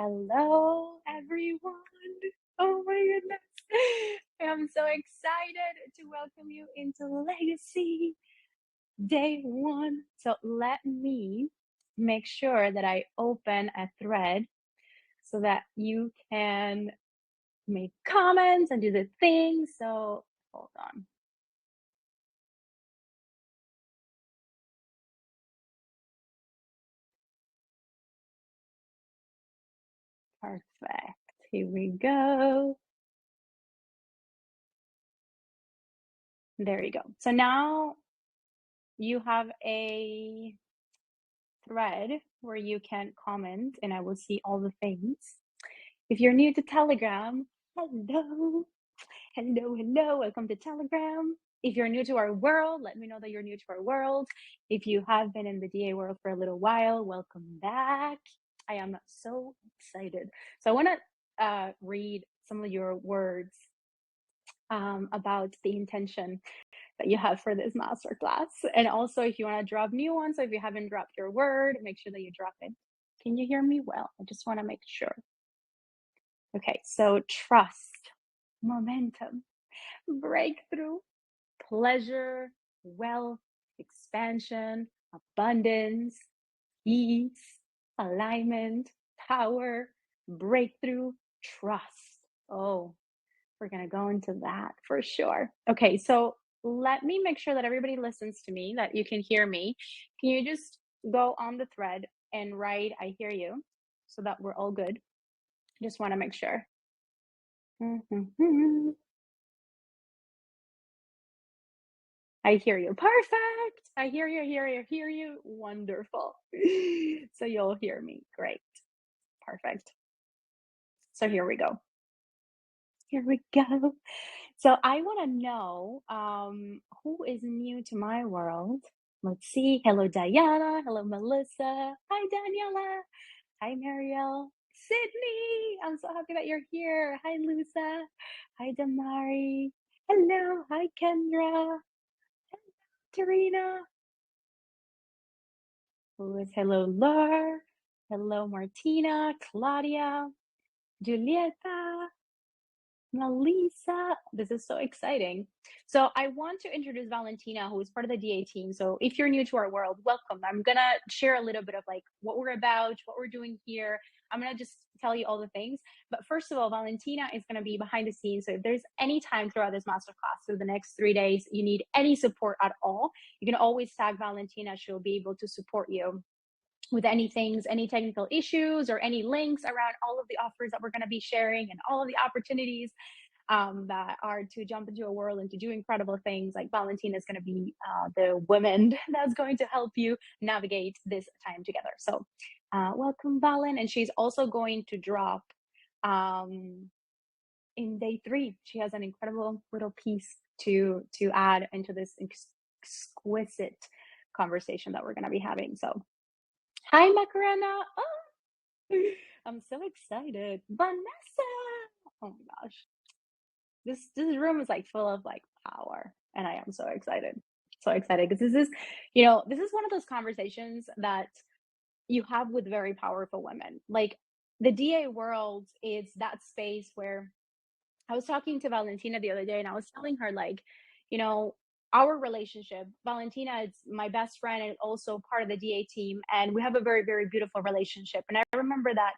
Hello, everyone. Oh my goodness. I'm so excited to welcome you into Legacy Day 1. So let me make sure that I open a thread so that you can make comments and do the things. So hold on. Perfect. Here we go. There you go. So now you have a thread where you can comment and I will see all the things. If you're new to Telegram, hello, hello, welcome to Telegram. If you're new to our world, let me know that you're new to our world. If you have been in the DA world for a little while, welcome back. I am so excited. So I want to read some of your words about the intention that you have for this masterclass. And also, if you want to drop new ones, so if you haven't dropped your word, make sure that you drop it. Can you hear me well? I just want to make sure. Okay, so trust, momentum, breakthrough, pleasure, wealth, expansion, abundance, peace, alignment, power, breakthrough, trust. Oh, we're going to go into that for sure. Okay, so let me make sure that everybody listens to me, that you can hear me. Can you just go on the thread and write, I hear you, so that we're all good? Just want to make sure. I hear you. Perfect. I hear you, hear you. Wonderful. So you'll hear me. Great. Perfect. So here we go. Here we go. So I want to know who is new to my world. Let's see. Hello, Diana. Hello, Melissa. Hi, Daniela. Hi, Marielle. Sydney. I'm so happy that you're here. Hi, Lusa. Hi, Damari. Hello. Hi, Kendra. Tarina. Who is hello, Laura. Hello, Martina, Claudia, Julieta, Melissa. This is so exciting. So I want to introduce Valentina, who is part of the DA team. So if you're new to our world, welcome. I'm going to share a little bit of like what we're about, what we're doing here. I'm going to just tell you all the things. But first of all, Valentina is going to be behind the scenes. So if there's any time throughout this masterclass, through the next 3 days, you need any support at all, you can always tag Valentina. She'll be able to support you with any technical issues or any links around all of the offers that we're going to be sharing and all of the opportunities that are to jump into a world and to do incredible things. Like Valentina is going to be the woman that's going to help you navigate this time together. So welcome, Valen. And she's also going to drop in day 3. She has an incredible little piece to add into this exquisite conversation that we're going to be having. So hi, Macarena. Oh, I'm so excited. Vanessa. Oh my gosh. This room is like full of like power. And I am so excited. So excited because this is one of those conversations that you have with very powerful women. Like the DA world is that space where I was talking to Valentina the other day and I was telling her, like, our relationship, Valentina is my best friend and also part of the DA team. And we have a very, very beautiful relationship. And I remember that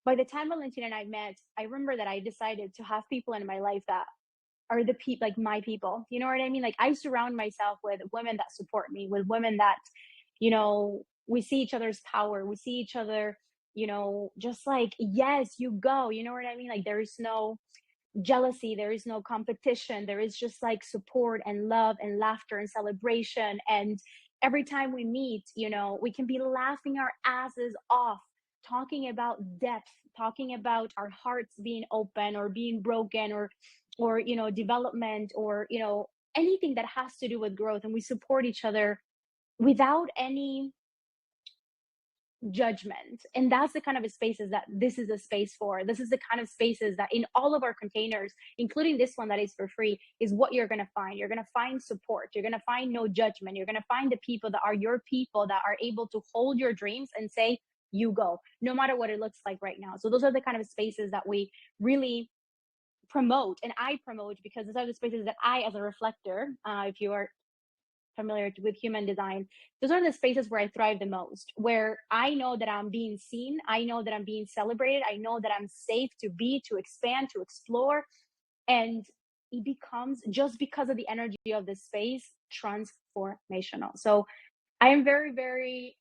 by the time Valentina and I met, I remember that I decided to have people in my life that are the people, like my people. You know what I mean? Like I surround myself with women that support me, with women that, we see each other's power. We see each other, just like, yes, you go. You know what I mean? Like there is no jealousy, there is no competition, there is just like support and love and laughter and celebration. And every time we meet, we can be laughing our asses off, talking about depth, talking about our hearts being open or being broken, or development, or anything that has to do with growth. And we support each other without any judgment. And that's the kind of spaces that this is a space for. This is the kind of spaces that in all of our containers, including this one that is for free, is what you're going to find. You're going to find support. You're going to find no judgment. You're going to find the people that are your people, that are able to hold your dreams and say, you go, no matter what it looks like right now. So those are the kind of spaces that we really promote, and I promote, because those are the spaces that I, as a reflector, if you are familiar with human design, those are the spaces where I thrive the most, where I know that I'm being seen, I know that I'm being celebrated, I know that I'm safe to be, to expand, to explore. And it becomes, just because of the energy of the space, transformational. So I am very, very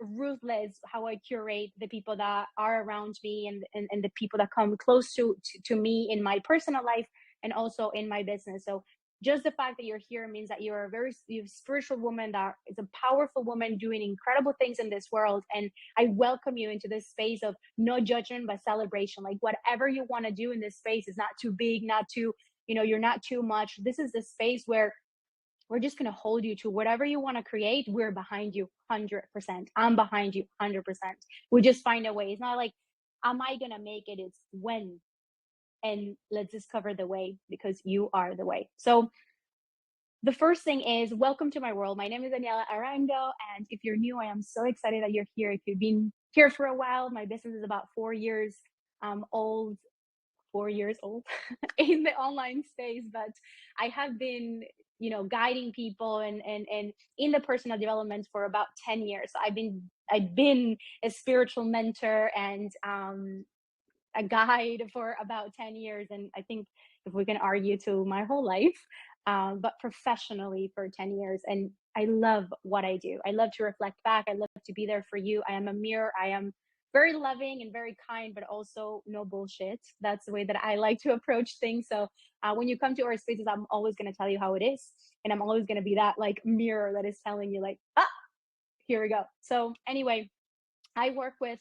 ruthless how I curate the people that are around me, and the people that come close to me in my personal life and also in my business. So just the fact that you're here means that you're a very spiritual woman that is a powerful woman doing incredible things in this world. And I welcome you into this space of no judgment but celebration. Like, whatever you want to do in this space is not too big, not too, you're not too much. This is the space where we're just going to hold you to whatever you want to create. We're behind you 100%. I'm behind you 100%. We just find a way. It's not like, am I going to make it? It's when. And let's discover the way, because you are the way. So the first thing is, welcome to my world. My name is Daniela Arango. And if you're new, I am so excited that you're here. If you've been here for a while, my business is about 4 years old. 4 years old in the online space, but I have been, guiding people and in the personal development for about 10 years. So I've been a spiritual mentor and a guide for about 10 years, and I think, if we can argue, to my whole life, but professionally for 10 years. And I love what I do. I love to reflect back. I love to be there for you. I am a mirror. I am very loving and very kind, but also no bullshit. That's the way that I like to approach things. So when you come to our spaces, I'm always going to tell you how it is. And I'm always going to be that like mirror that is telling you, like, here we go. So anyway, I work with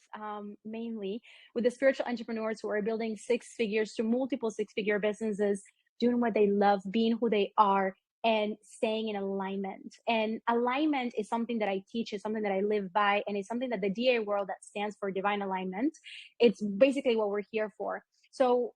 mainly with the spiritual entrepreneurs who are building six figures to multiple six-figure businesses, doing what they love, being who they are, and staying in alignment. And alignment is something that I teach, is something that I live by, and it's something that the DA world, that stands for divine alignment, it's basically what we're here for. So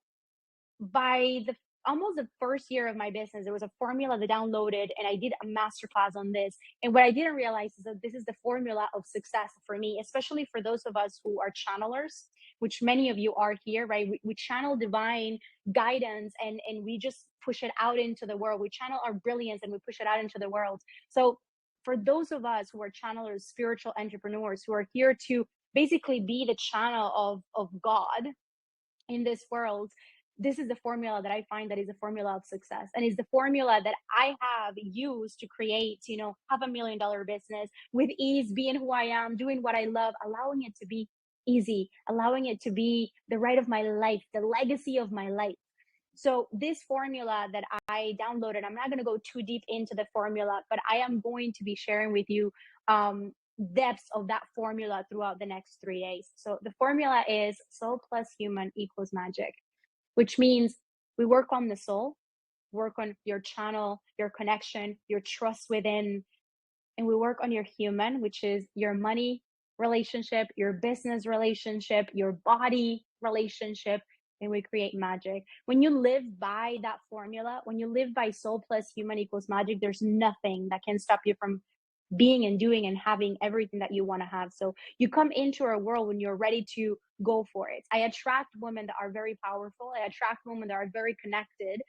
by the almost the first year of my business, there was a formula that I downloaded, and I did a masterclass on this. And what I didn't realize is that this is the formula of success for me, especially for those of us who are channelers, which many of you are here, right? We channel divine guidance, and we just push it out into the world. We channel our brilliance and we push it out into the world. So for those of us who are channelers, spiritual entrepreneurs, who are here to basically be the channel of God in this world, this is the formula that I find that is a formula of success, and is the formula that I have used to create, have $1 million business with ease, being who I am, doing what I love, allowing it to be easy, allowing it to be the right of my life, the legacy of my life. So this formula that I downloaded, I'm not going to go too deep into the formula, but I am going to be sharing with you depths of that formula throughout the next 3 days. So the formula is soul plus human equals magic, which means we work on the soul, work on your channel, your connection, your trust within, and we work on your human, which is your money relationship, your business relationship, your body relationship, and we create magic. When you live by that formula, when you live by soul plus human equals magic, there's nothing that can stop you from being and doing and having everything that you want to have. So you come into our world when you're ready to go for it. I attract women that are very powerful. I attract women that are very connected,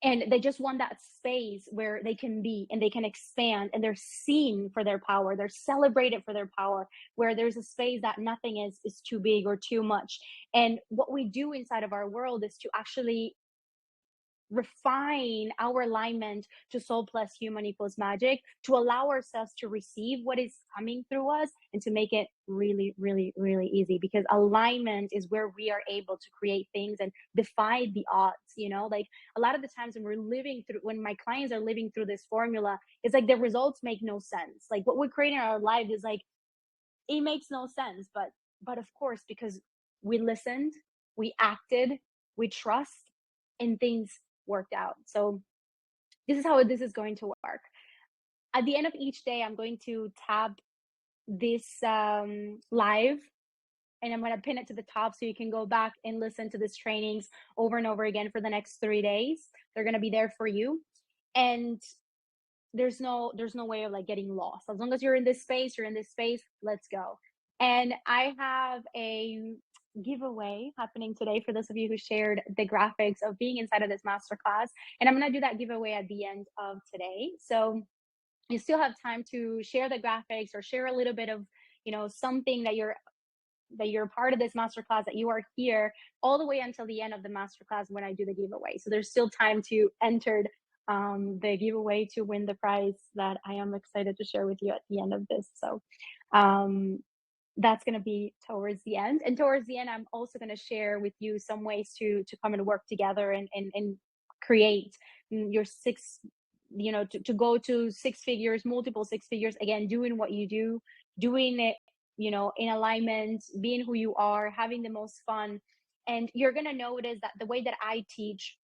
and they just want that space where they can be and they can expand, and they're seen for their power, they're celebrated for their power, where there's a space that nothing is too big or too much. And what we do inside of our world is to actually refine our alignment to soul plus human equals magic, to allow ourselves to receive what is coming through us, and to make it really, really, really easy, because alignment is where we are able to create things and defy the odds. Like, a lot of the times when my clients are living through this formula, it's like the results make no sense. Like, what we're creating in our life is like, it makes no sense, but of course, because we listened, we acted, we trust, and things worked out. So this is how this is going to work. At the end of each day, I'm going to tab this live, and I'm going to pin it to the top so you can go back and listen to these trainings over and over again for the next 3 days. They're going to be there for you. And there's no way of like getting lost. As long as you're in this space, let's go. And I have a giveaway happening today for those of you who shared the graphics of being inside of this masterclass. And I'm going to do that giveaway at the end of today. So you still have time to share the graphics or share a little bit of, something that you're part of this masterclass, that you are here all the way until the end of the masterclass when I do the giveaway. So there's still time to enter the giveaway to win the prize that I am excited to share with you at the end of this. So um, that's going to be towards the end. And towards the end, I'm also going to share with you some ways to come and work together and create your six, to go to six figures, multiple six figures, again, doing what you do, doing it, in alignment, being who you are, having the most fun. And you're going to notice that the way that I teach,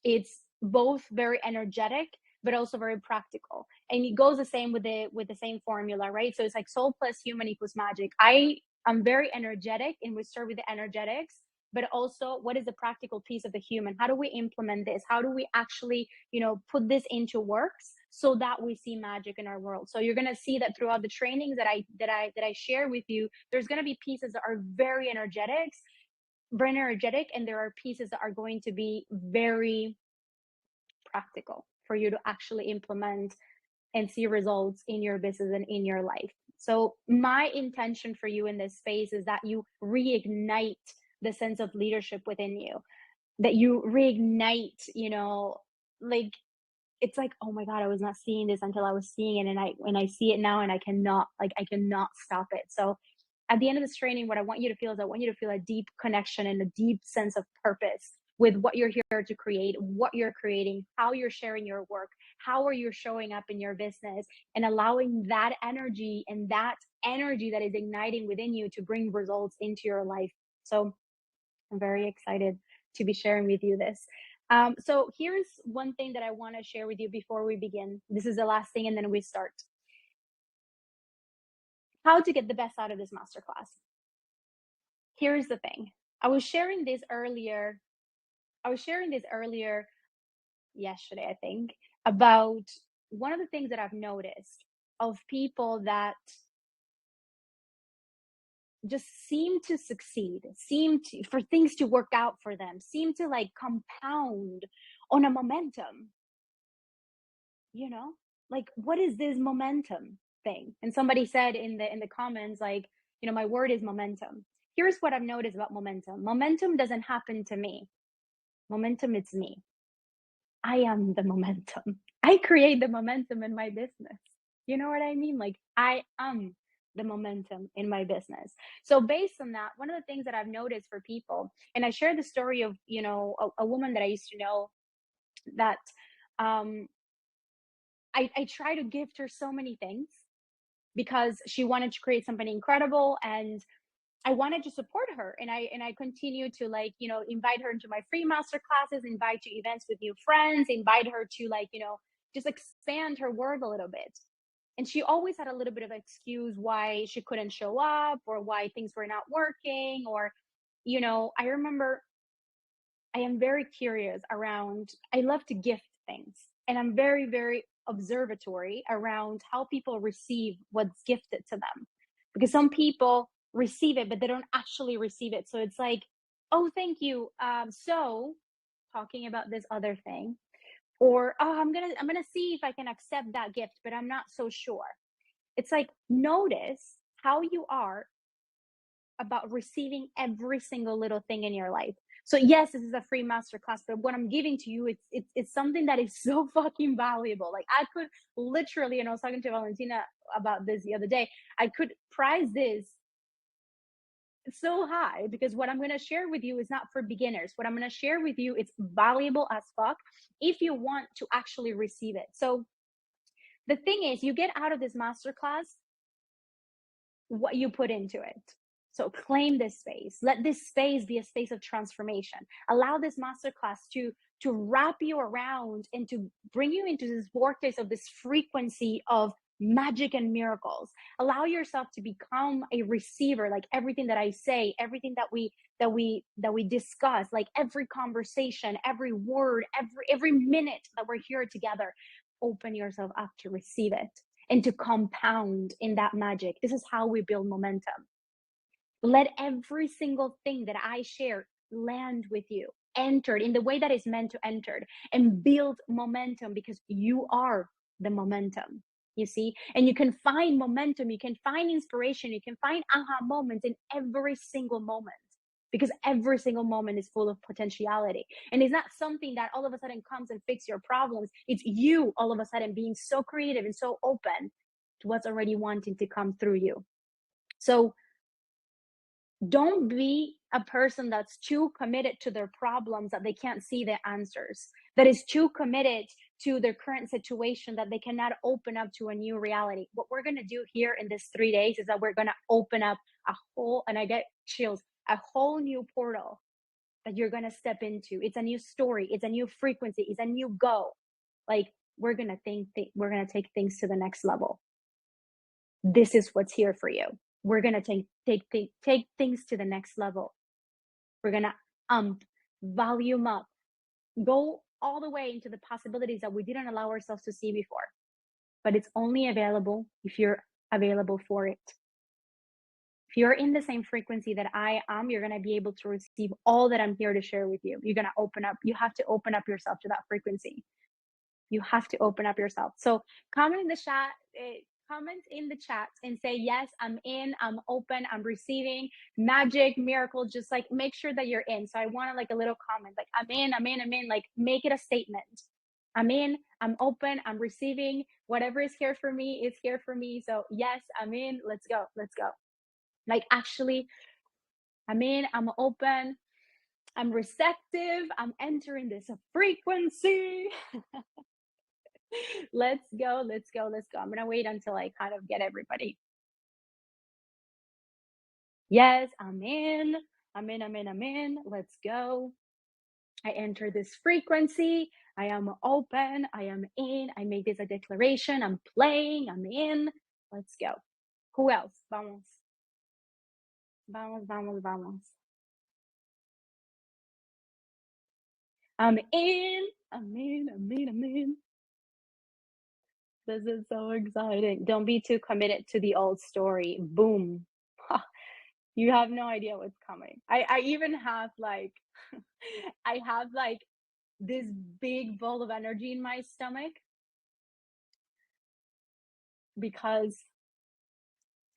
it's both very energetic but also very practical, and it goes the same with the same formula, right? So it's like soul plus human equals magic. I'm very energetic, and we start with the energetics, but also what is the practical piece of the human? How do we implement this? How do we actually put this into works so that we see magic in our world? So you're going to see that throughout the trainings that I share with you, there's going to be pieces that are very energetic, and there are pieces that are going to be very practical for you to actually implement and see results in your business and in your life. So my intention for you in this space is that you reignite the sense of leadership within you, that you reignite, like, it's like, oh my God, I was not seeing this until I was seeing it. And I see it now, and I cannot stop it. So at the end of this training, what I want you to feel is I want you to feel a deep connection and a deep sense of purpose with what you're here to create, what you're creating, how you're sharing your work, how are you showing up in your business, and allowing that energy that is igniting within you to bring results into your life. So I'm very excited to be sharing with you this. So here's one thing that I want to share with you before we begin. This is the last thing, and then we start. How to get the best out of this masterclass. Here's the thing. I was sharing this earlier. Yesterday, I think, about one of the things that I've noticed of people that just seem to succeed, seem to for things to work out for them, seem to like compound on a momentum, you know? Like, what is this momentum thing? And somebody said in the comments, like, my word is momentum. Here's what I've noticed about momentum. Momentum doesn't happen to me. Momentum, it's me. I am the momentum. I create the momentum in my business. You know what I mean? Like, I am the momentum in my business. So based on that, one of the things that I've noticed for people, and I share the story of, a woman that I used to know that um I try to gift her so many things because she wanted to create something incredible, and I wanted to support her, and I continue to, like, invite her into my free master classes, invite to events with new friends, invite her to, like, just expand her world a little bit. And she always had a little bit of excuse why she couldn't show up, or why things were not working, or I remember, I am very curious around, I love to gift things, and I'm very, very observatory around how people receive what's gifted to them. Because some people receive it, but they don't actually receive it. So it's like, oh, thank you. So talking about this other thing, or oh, I'm gonna see if I can accept that gift, but I'm not so sure. It's like, notice how you are about receiving every single little thing in your life. So yes, this is a free masterclass, but what I'm giving to you, it's something that is so fucking valuable. Like, I could literally, and I was talking to Valentina about this the other day, I could price this so high, because what I'm going to share with you is not for beginners. What I'm going to share with you, it's valuable as fuck if you want to actually receive it. So the thing is, you get out of this masterclass what you put into it. So claim this space. Let this space be a space of transformation. Allow this masterclass to wrap you around and to bring you into this vortex of this frequency of magic and miracles. Allow yourself to become a receiver. Like, everything that I say, everything that we discuss, like every conversation, every word, every minute that we're here together, open yourself up to receive it and to compound in that magic. This is how we build momentum. Let every single thing that I share land with you, entered in the way that is meant to enter, and build momentum, because you are the momentum. You see, and you can find momentum, you can find inspiration, you can find aha moments in every single moment, because every single moment is full of potentiality. And it's not something that all of a sudden comes and fix your problems. It's you all of a sudden being so creative and so open to what's already wanting to come through you. So don't be a person that's too committed to their problems that they can't see the answers, that is too committed to their current situation that they cannot open up to a new reality. What we're going to do here in this 3 days is that we're going to open up a whole, and I get chills, a whole new portal that you're going to step into. It's a new story, it's a new frequency, it's a new go. Like, we're going to we're going to take things to the next level. This is what's here for you. We're going to take things to the next level. We're going to volume up, go all the way into the possibilities that we didn't allow ourselves to see before. But it's only available if you're available for it. If you're in the same frequency that I am, you're going to be able to receive all that I'm here to share with you. You're going to open up. You have to open up yourself to that frequency. You have to open up yourself. So comment in the chat, comment in the chat and say, yes, I'm in, I'm open, I'm receiving magic, miracle. Just like make sure that you're in. So I want like a little comment, like I'm in, I'm in, I'm in, like make it a statement. I'm in, I'm open, I'm receiving. Whatever is here for me is here for me. So yes, I'm in, let's go, let's go. Like actually, I'm in, I'm open, I'm receptive, I'm entering this frequency. Let's go, let's go, let's go. I'm gonna wait until I kind of get everybody. Yes, I'm in, I'm in, I'm in, I'm in. Let's go. I enter this frequency. I am open, I am in. I make this a declaration. I'm playing, I'm in. Let's go. Who else? Vamos. Vamos, vamos, vamos. I'm in, I'm in, I'm in, I'm in. This is so exciting. Don't be too committed to the old story. Boom. You have no idea what's coming. I even have like I have like this big ball of energy in my stomach because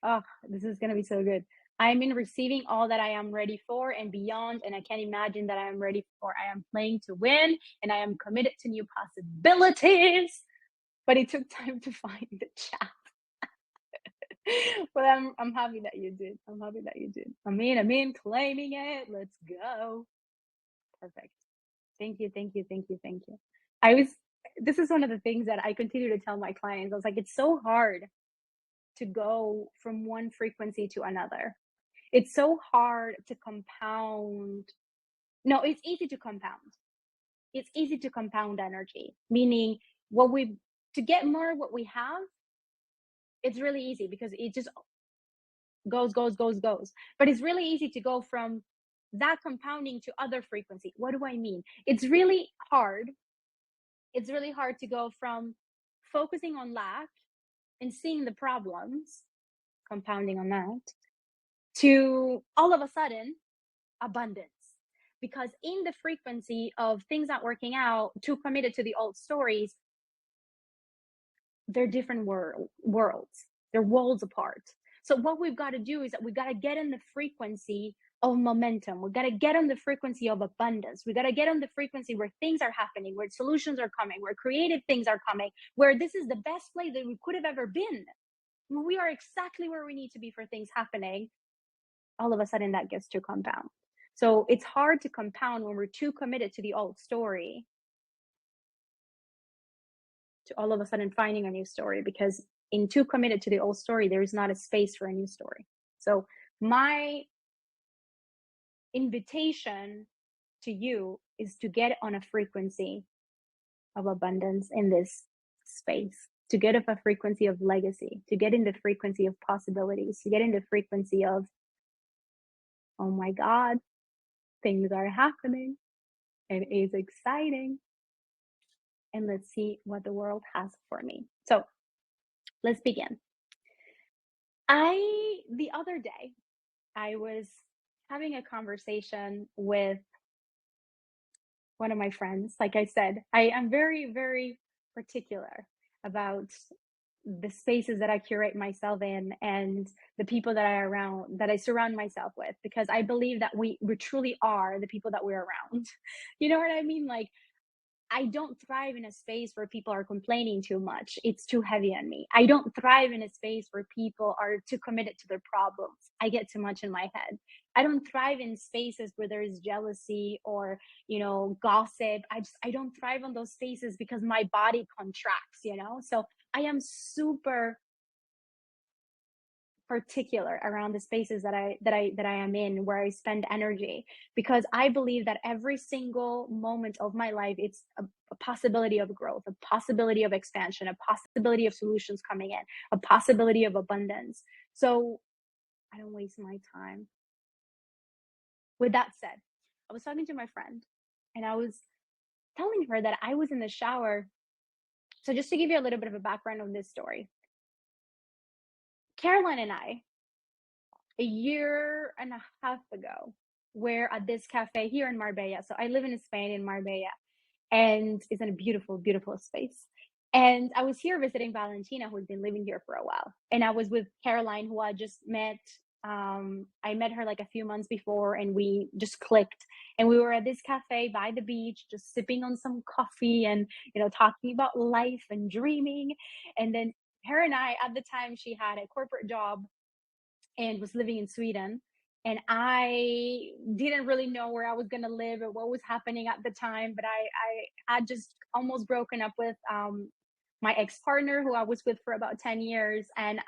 oh, this is gonna be so good. I'm in receiving all that I am ready for and beyond, and I can't imagine that I am ready for. I am playing to win and I am committed to new possibilities. But it took time to find the chat. But I'm happy that you did. I'm happy that you did. I'm in, claiming it. Let's go. Perfect. Thank you, thank you, thank you, thank you. This is one of the things that I continue to tell my clients. I was like, it's so hard to go from one frequency to another. It's so hard to compound. No, it's easy to compound. It's easy to compound energy, meaning to get more of what we have, it's really easy because it just goes, goes, goes, goes. But it's really easy to go from that compounding to other frequency. What do I mean? It's really hard to go from focusing on lack and seeing the problems, compounding on that, to all of a sudden abundance. Because in the frequency of things not working out, too committed to the old stories, they're different worlds. They're worlds apart. So what we've got to do is that we've got to get in the frequency of momentum. We've got to get on the frequency of abundance. We've got to get on the frequency where things are happening, where solutions are coming, where creative things are coming, where this is the best place that we could have ever been. We are exactly where we need to be for things happening. All of a sudden that gets to compound. So it's hard to compound when we're too committed to the old story, to all of a sudden finding a new story, because in too committed to the old story, there is not a space for a new story. So my invitation to you is to get on a frequency of abundance in this space, to get up a frequency of legacy, to get in the frequency of possibilities, to get in the frequency of, oh my God, things are happening. It is exciting. And let's see what the world has for me. So let's begin. The other day, I was having a conversation with one of my friends. Like I said, I am very, very particular about the spaces that I curate myself in and the people that I surround myself with, because I believe that we truly are the people that we're around. You know what I mean? Like, I don't thrive in a space where people are complaining too much. It's too heavy on me. I don't thrive in a space where people are too committed to their problems. I get too much in my head. I don't thrive in spaces where there is jealousy or, gossip. I don't thrive on those spaces because my body contracts. So I am super particular around the spaces that I am in, where I spend energy, because I believe that every single moment of my life, it's a possibility of growth, a possibility of expansion, a possibility of solutions coming in, a possibility of abundance. So I don't waste my time. With that said, I was talking to my friend and I was telling her that I was in the shower. So just to give you a little bit of a background on this story, Caroline and I, a year and a half ago, were at this cafe here in Marbella. So I live in Spain, in Marbella, and it's in a beautiful, beautiful space. And I was here visiting Valentina, who's been living here for a while. And I was with Caroline, who I just met. I met her like a few months before, and we just clicked. And we were at this cafe by the beach, just sipping on some coffee and, talking about life and dreaming. And then her and I, at the time, she had a corporate job and was living in Sweden. And I didn't really know where I was going to live or what was happening at the time. But I had just almost broken up with my ex partner, who I was with for about 10 years. And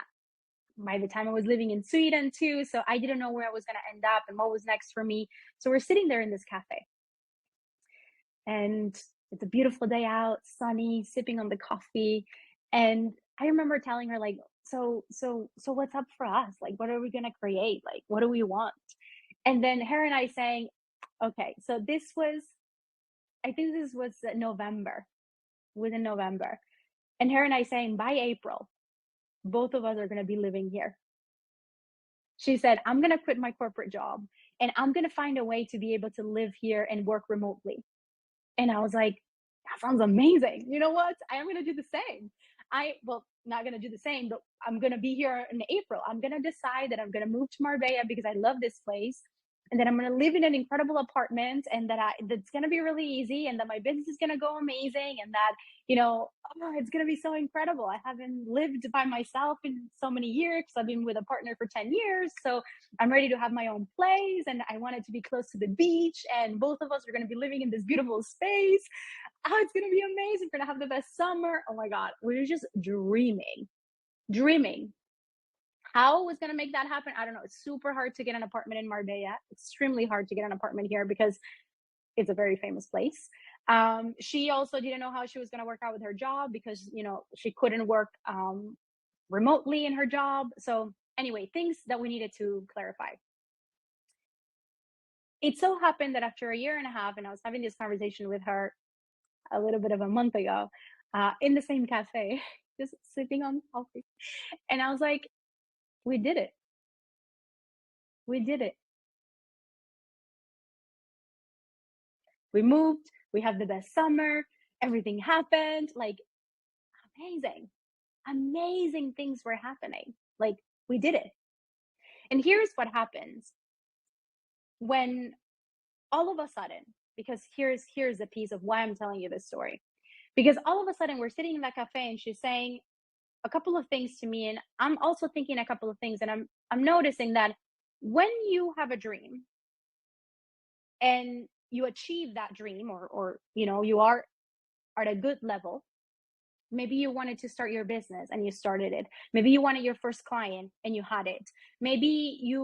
by the time I was living in Sweden too. So I didn't know where I was going to end up and what was next for me. So we're sitting there in this cafe. And it's a beautiful day out, sunny, sipping on the coffee. And I remember telling her, like, so what's up for us? Like, what are we gonna create? Like, what do we want? And then her and I saying, okay, so I think this was November, within November. And her and I saying, by April, both of us are gonna be living here. She said, I'm gonna quit my corporate job and I'm gonna find a way to be able to live here and work remotely. And I was like, that sounds amazing. You know what? I am going to do the same. Well, not going to do the same, but I'm going to be here in April. I'm going to decide that I'm going to move to Marbella because I love this place. And then I'm going to live in an incredible apartment, and that's going to be really easy, and that my business is going to go amazing, and that, it's going to be so incredible. I haven't lived by myself in so many years because I've been with a partner for 10 years. So I'm ready to have my own place, and I want it to be close to the beach, and both of us are going to be living in this beautiful space. Oh, it's going to be amazing. We're going to have the best summer. Oh my God. We were just dreaming. How was going to make that happen? I don't know. It's super hard to get an apartment in Marbella. Extremely hard to get an apartment here because it's a very famous place. She also didn't know how she was going to work out with her job because, she couldn't work remotely in her job. So anyway, things that we needed to clarify. It so happened that after a year and a half, and I was having this conversation with her a little bit of a month ago, in the same cafe, just sipping on coffee. And I was like, we did it. We did it. We moved. We have the best summer. Everything happened. Like, amazing, amazing things were happening. Like, we did it. And here's what happens when all of a sudden, because here's a piece of why I'm telling you this story. Because all of a sudden we're sitting in that cafe and she's saying a couple of things to me, and I'm also thinking a couple of things, and I'm noticing that when you have a dream and you achieve that dream, or you are at a good level. Maybe you wanted to start your business and you started it. Maybe you wanted your first client and you had it. Maybe you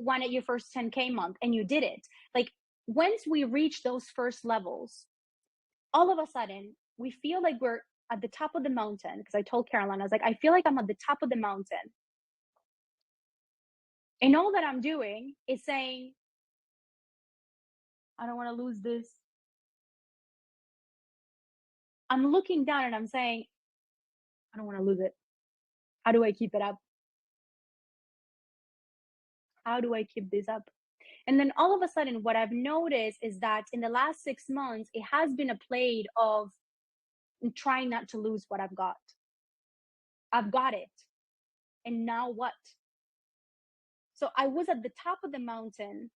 wanted your first 10K month and you did it. Like, once we reach those first levels, all of a sudden we feel like we're at the top of the mountain. Because I told Caroline, I was like, I feel like I'm at the top of the mountain. And all that I'm doing is saying, I don't want to lose this. I'm looking down and I'm saying, I don't want to lose it. How do I keep it up? how do I keep this up? And then all of a sudden, what I've noticed is that in the last 6 months, it has been a play of trying not to lose what I've got. I've got it. And now what? So I was at the top of the mountain,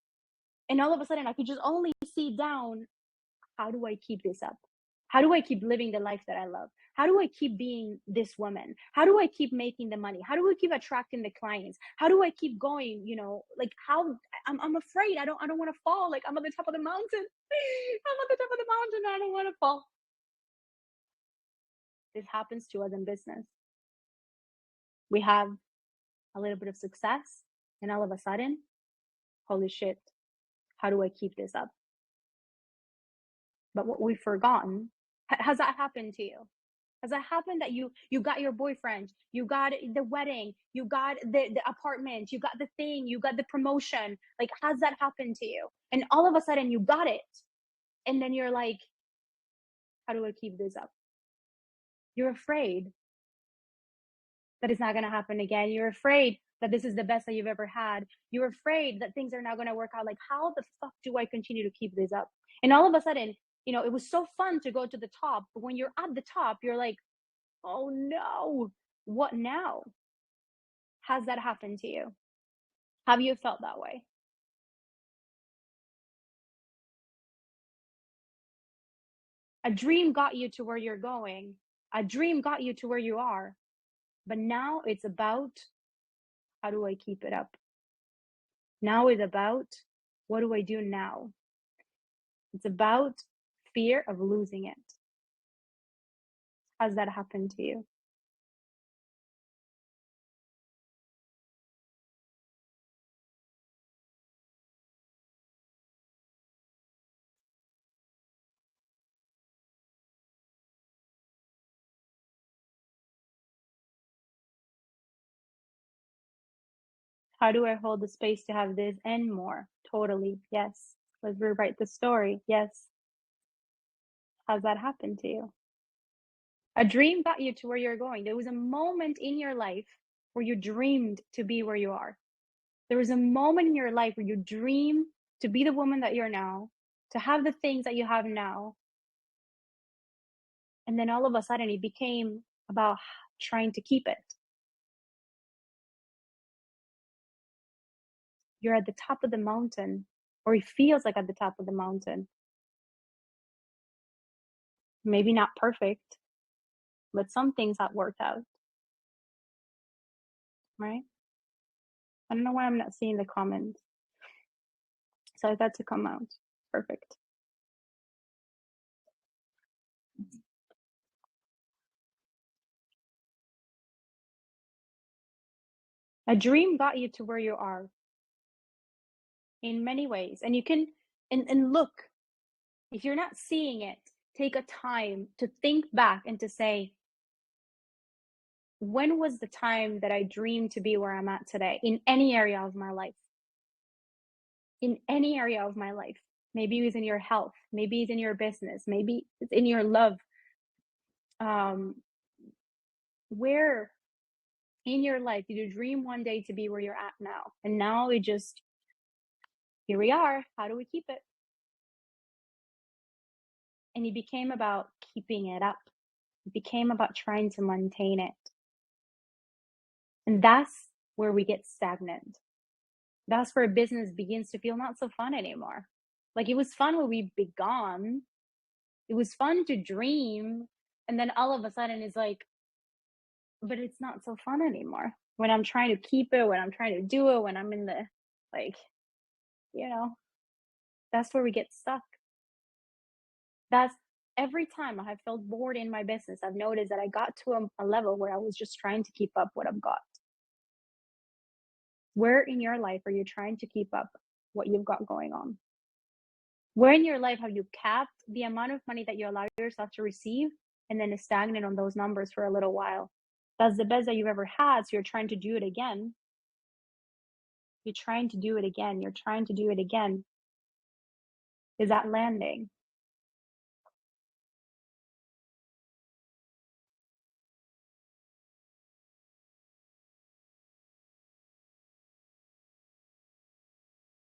and all of a sudden, I could just only see down. How do I keep this up? How do I keep living the life that I love? How do I keep being this woman? How do I keep making the money? How do I keep attracting the clients? How do I keep going? Like how I'm afraid. I don't want to fall. Like I'm at the top of the mountain. I'm at the top of the mountain. I don't want to fall. This happens to us in business. We have a little bit of success, and all of a sudden, holy shit, how do I keep this up? But what we've forgotten, has that happened to you? Has that happened that you got your boyfriend, you got the wedding, you got the apartment, you got the thing, you got the promotion? Like, has that happened to you? And all of a sudden you got it. And then you're like, how do I keep this up? You're afraid that it's not going to happen again. You're afraid that this is the best that you've ever had. You're afraid that things are not going to work out. Like, how the fuck do I continue to keep this up? And all of a sudden, it was so fun to go to the top. But when you're at the top, you're like, oh no, what now? Has that happened to you? Have you felt that way? A dream got you to where you're going. A dream got you to where you are. But now it's about, how do I keep it up? Now it's about, what do I do now? It's about fear of losing it. Has that happened to you? How do I hold the space to have this and more? Totally. Yes. Let's rewrite the story. Yes. Has that happened to you? A dream got you to where you're going. There was a moment in your life where you dreamed to be where you are. There was a moment in your life where you dreamed to be the woman that you're now, to have the things that you have now. And then all of a sudden it became about trying to keep it. You're at the top of the mountain, or it feels like at the top of the mountain. Maybe not perfect, but some things have worked out, right? I don't know why I'm not seeing the comments. So I got to come out. Perfect. A dream got you to where you are in many ways. And you can, and look, if you're not seeing it, take a time to think back and to say, when was the time that I dreamed to be where I'm at today in any area of my life? In any area of my life. Maybe it's in your health, maybe it's in your business, maybe it's in your love. Where in your life did you dream one day to be where you're at now? And now it just, here we are. How do we keep it? And it became about keeping it up. It became about trying to maintain it. And that's where we get stagnant. That's where business begins to feel not so fun anymore. Like, it was fun when we began. It was fun to dream. And then all of a sudden it's like, but it's not so fun anymore. When I'm trying to keep it, when I'm trying to do it, when I'm in the, like, you know, that's where we get stuck. That's every time I have felt bored in my business, I've noticed that I got to a level where I was just trying to keep up what I've got. Where in your life are you trying to keep up what you've got going on? Where in your life have you capped the amount of money that you allow yourself to receive and then is stagnant on those numbers for a little while? That's the best that you've ever had, so you're trying to do it again. You're trying to do it again. You're trying to do it again. Is that landing?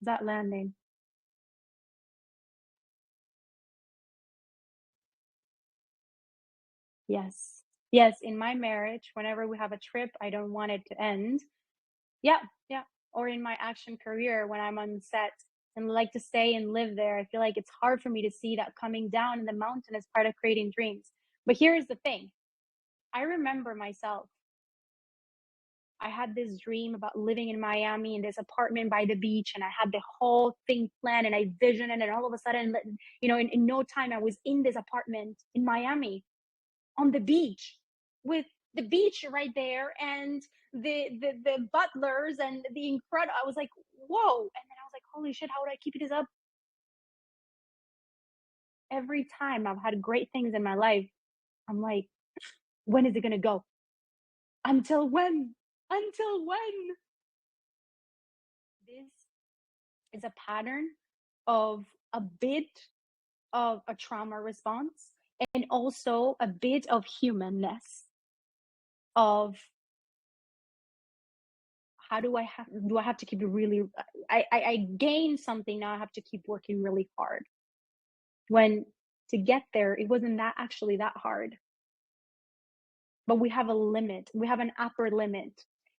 Is that landing? Yes. Yes, in my marriage, whenever we have a trip, I don't want it to end. Yeah, yeah. Or in my action career, when I'm on set and like to stay and live there, I feel like it's hard for me to see that coming down in the mountain as part of creating dreams. But here's the thing. I remember myself. I had this dream about living in Miami in this apartment by the beach, and I had the whole thing planned and I visioned it, and all of a sudden, in no time, I was in this apartment in Miami on the beach with the beach right there and the butlers and the incredible. I was like, whoa! And then I was like, holy shit! How would I keep this up? Every time I've had great things in my life, I'm like, when is it gonna go? Until when? Until when? This is a pattern of a bit of a trauma response and also a bit of humanness of how do I have to keep it really. I gain something, now I have to keep working really hard, when to get there it wasn't that actually that hard. But we have a limit, we have an upper limit,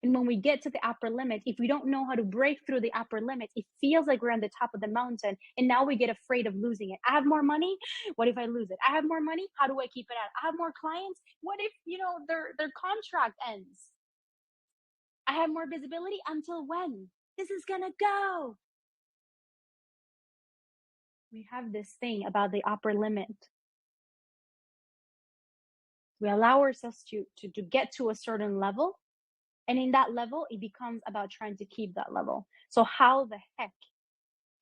and when we get to the upper limit, if we don't know how to break through the upper limit, it feels like we're on the top of the mountain, and now we get afraid of losing it. I have more money, what if I lose it? I have more money, how do I keep it out? I have more clients, what if their contract ends? I have more visibility, until when? This is gonna go. We have this thing about the upper limit. We allow ourselves to get to a certain level, and in that level it becomes about trying to keep that level. So how the heck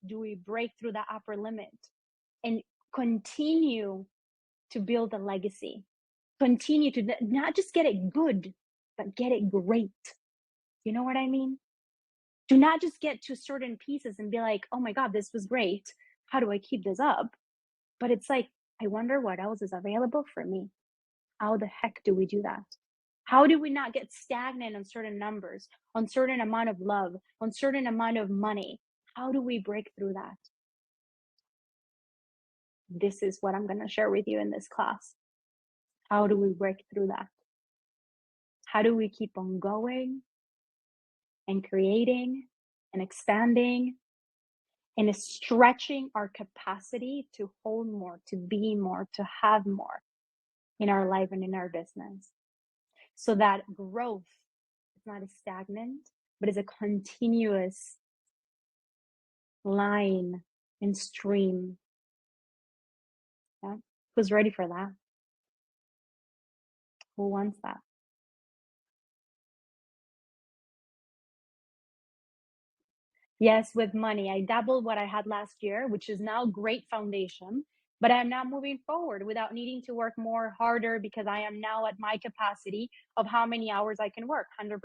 do we break through that upper limit and continue to build a legacy, continue to not just get it good, but get it great? You know what I mean? Do not just get to certain pieces and be like, oh my god, this was great, how do I keep this up? But it's like, I wonder what else is available for me. How the heck do we do that? How do we not get stagnant on certain numbers, on certain amount of love, on certain amount of money? How do we break through that? This is what I'm going to share with you in this class. How do we break through that? How do we keep on going and creating and expanding and stretching our capacity to hold more, to be more, to have more in our life and in our business, so that growth is not a stagnant, but is a continuous line and stream. Yeah. Who's ready for that? Who wants that? Yes, with money. I doubled what I had last year, which is now great foundation. But I'm now moving forward without needing to work more harder, because I am now at my capacity of how many hours I can work, 100%.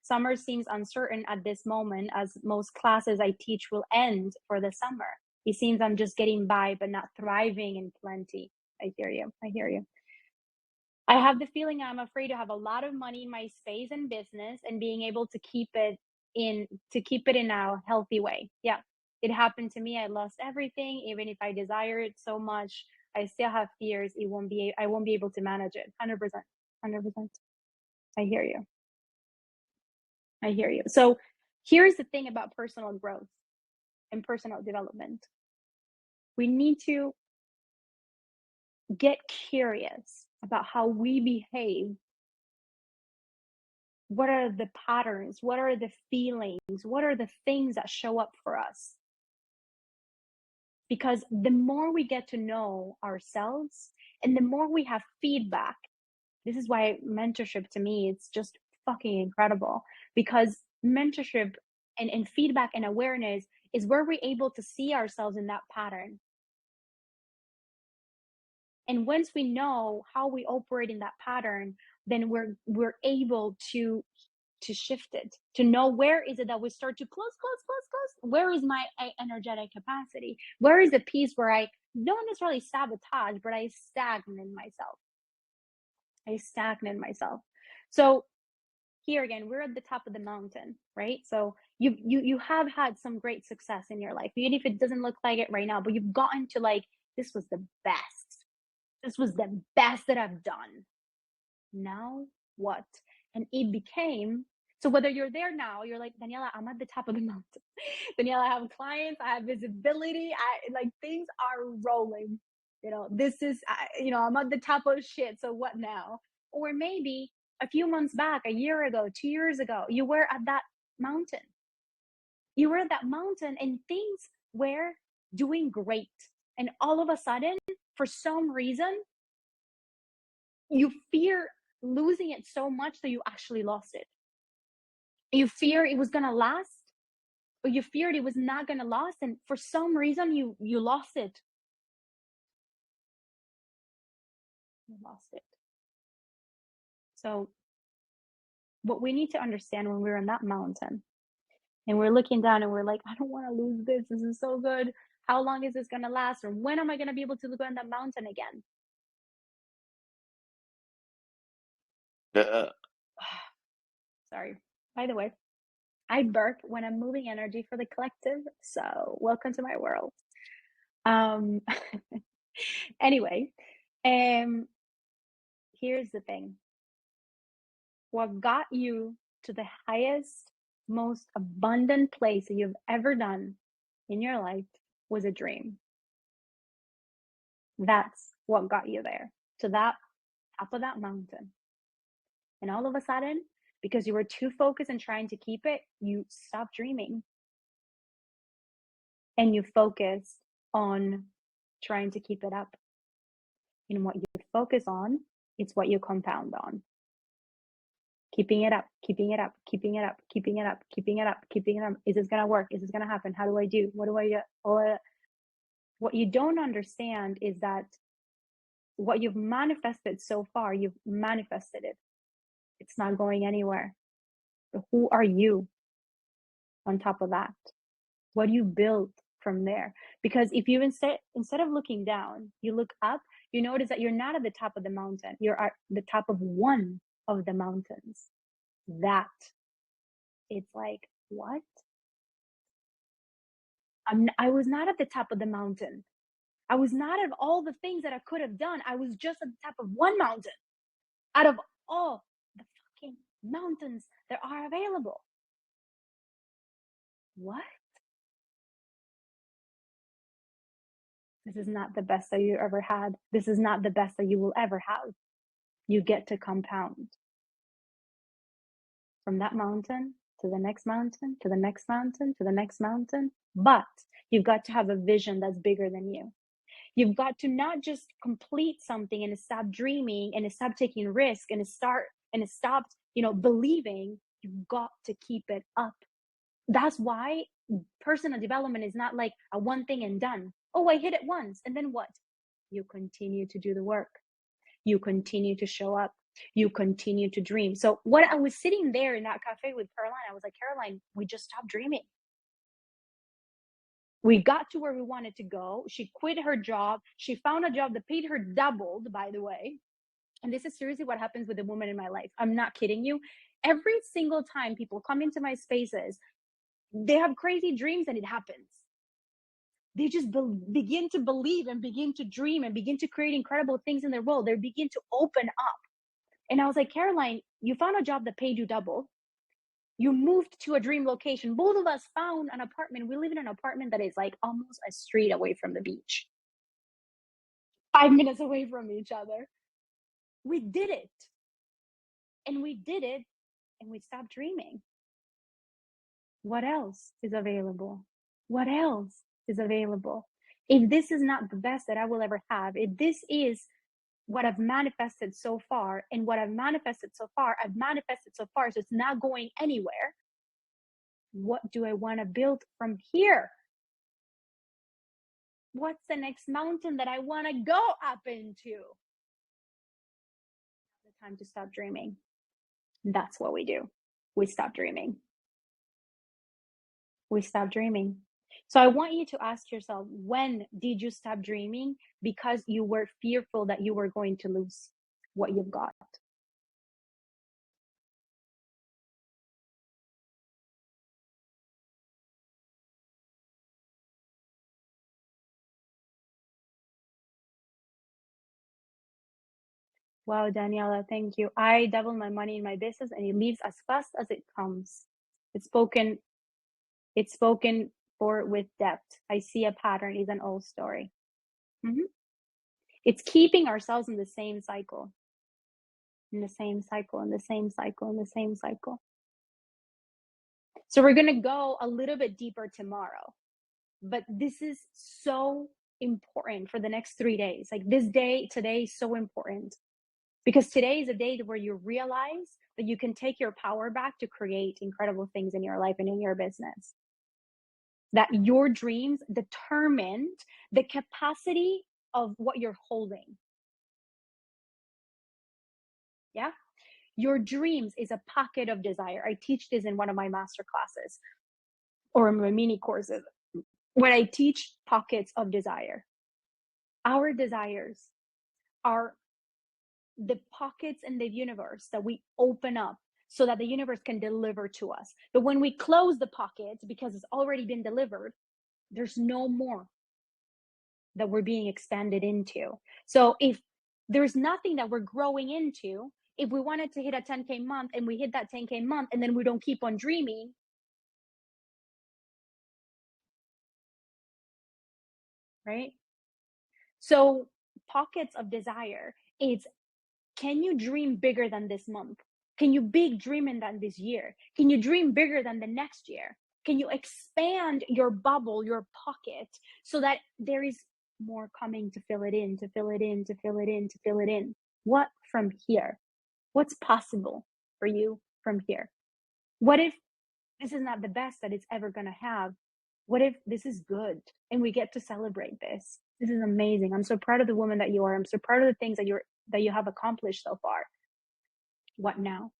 Summer seems uncertain at this moment, as most classes I teach will end for the summer. It seems I'm just getting by, but not thriving in plenty. I hear you. I hear you. I have the feeling I'm afraid to have a lot of money in my space and business and being able to keep it in a healthy way. Yeah. It happened to me. I lost everything. Even if I desire it so much, I still have fears I won't be able to manage it. 100%. 100%. I hear you. I hear you. So here's the thing about personal growth and personal development. We need to get curious about how we behave. What are the patterns? What are the feelings? What are the things that show up for us? Because the more we get to know ourselves and the more we have feedback, this is why mentorship to me, it's just fucking incredible. Because mentorship and feedback and awareness is where we're able to see ourselves in that pattern. And once we know how we operate in that pattern, then we're able to shift it, to know where is it that we start to close. Where is my energetic capacity? Where is the piece where I don't necessarily sabotage, but I stagnate myself? So here again, we're at the top of the mountain, right? So you have had some great success in your life, even if it doesn't look like it right now, but you've gotten to like, this was the best. This was the best that I've done. Now what? And it became, so whether you're there now, you're like, Daniela, I'm at the top of the mountain. Daniela, I have clients, I have visibility, I like things are rolling. This is, I'm at the top of shit. So what now? Or maybe a few months back, a year ago, 2 years ago, you were at that mountain. You were at that mountain and things were doing great. And all of a sudden, for some reason, you fear losing it so much that you actually lost it. You fear it was going to last, or you feared it was not going to last, and for some reason you lost it. You lost it. So what we need to understand when we're on that mountain and we're looking down and we're like, I don't want to lose this. This is so good. How long is this going to last? Or when am I going to be able to go on that mountain again? Sorry. By the way, I burp when I'm moving energy for the collective. So welcome to my world. Anyway, here's the thing. What got you to the highest, most abundant place that you've ever done in your life was a dream. That's what got you there, to that top of that mountain. And all of a sudden, because you were too focused on trying to keep it, you stopped dreaming. And you focused on trying to keep it up. And what you focus on, it's what you compound on. Keeping it up, keeping it up, keeping it up, keeping it up, keeping it up, keeping it up. Is this going to work? Is this going to happen? How do I do? What do I do? What you don't understand is that what you've manifested so far, you've manifested it. It's not going anywhere. But who are you on top of that? What do you build from there? Because if you instead of looking down, you look up, you notice that you're not at the top of the mountain. You're at the top of one of the mountains. That it's like, what? I was not at the top of the mountain. I was not at all the things that I could have done. I was just at the top of one mountain out of all the fucking mountains that are available. What? This is not the best that you ever had. This is not the best that you will ever have. You get to compound from that mountain to the next mountain, to the next mountain, to the next mountain. But you've got to have a vision that's bigger than you. You've got to not just complete something and stop dreaming and stop taking risk and stop, believing. You've got to keep it up. That's why personal development is not like a one thing and done. Oh, I hit it once. And then what? You continue to do the work. You continue to show up. You continue to dream. So when I was sitting there in that cafe with Caroline, I was like, Caroline, we just stopped dreaming. We got to where we wanted to go. She quit her job. She found a job that paid her doubled, by the way. And this is seriously what happens with the women in my life. I'm not kidding you. Every single time people come into my spaces, they have crazy dreams and it happens. They just begin to believe and begin to dream and begin to create incredible things in their world. They begin to open up. And I was like, Caroline, you found a job that paid you double. You moved to a dream location. Both of us found an apartment. We live in an apartment that is like almost a street away from the beach. 5 minutes away from each other. We did it. And we did it and we stopped dreaming. What else is available? What else is available? If this is not the best that I will ever have, if this is what I've manifested so far, and what I've manifested so far, so it's not going anywhere. What do I want to build from here? What's the next mountain that I want to go up into? The time to stop dreaming. That's what we do. We stop dreaming. We stop dreaming. So I want you to ask yourself, when did you stop dreaming? Because you were fearful that you were going to lose what you've got. Wow, Daniela, thank you. I double my money in my business and it leaves as fast as it comes. It's spoken, it's spoken for with depth. I see a pattern is an old story. Mhm. It's keeping ourselves in the same cycle, in the same cycle, in the same cycle, in the same cycle. So we're gonna go a little bit deeper tomorrow. But this is so important for the next 3 days. Like this day today is so important because today is a day where you realize that you can take your power back to create incredible things in your life and in your business. That your dreams determined the capacity of what you're holding. Yeah. Your dreams is a pocket of desire. I teach this in one of my master classes or in my mini courses when I teach pockets of desire. Our desires are the pockets in the universe that we open up so that the universe can deliver to us. But when we close the pocket because it's already been delivered, there's no more that we're being expanded into. So if there's nothing that we're growing into, if we wanted to hit a 10K month and we hit that 10K month and then we don't keep on dreaming, right? So pockets of desire, it's can you dream bigger than this month? Can you big dreaming than this year? Can you dream bigger than the next year? Can you expand your bubble, your pocket, so that there is more coming to fill it in, to fill it in, to fill it in, to fill it in? What from here? What's possible for you from here? What if this is not the best that it's ever going to have? What if this is good and we get to celebrate this? This is amazing. I'm so proud of the woman that you are. I'm so proud of the things that you have accomplished so far. What now?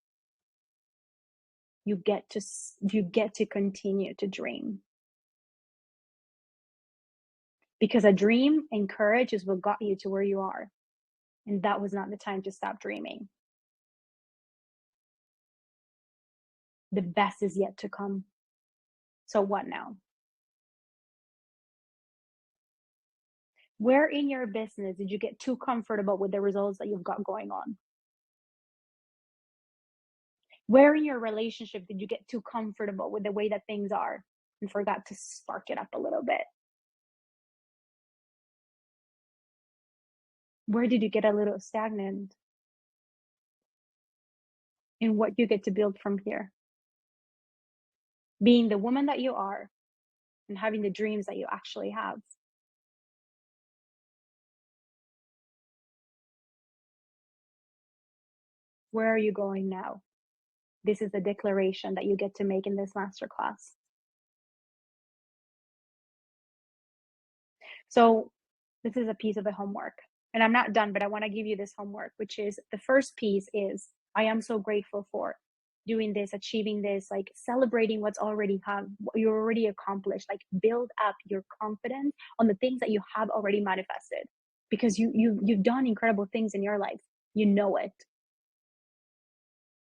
You get to continue to dream because a dream and courage is what got you to where you are, and that was not the time to stop dreaming. The best is yet to come. So what now? Where in your business did you get too comfortable with the results that you've got going on? Where in your relationship did you get too comfortable with the way that things are and forgot to spark it up a little bit? Where did you get a little stagnant? And what you get to build from here? Being the woman that you are and having the dreams that you actually have. Where are you going now? This is the declaration that you get to make in this masterclass. So, this is a piece of the homework. And I'm not done, but I want to give you this homework, which is the first piece is I am so grateful for doing this, achieving this, like celebrating what's already have what you already accomplished, like build up your confidence on the things that you have already manifested because you've done incredible things in your life. You know it.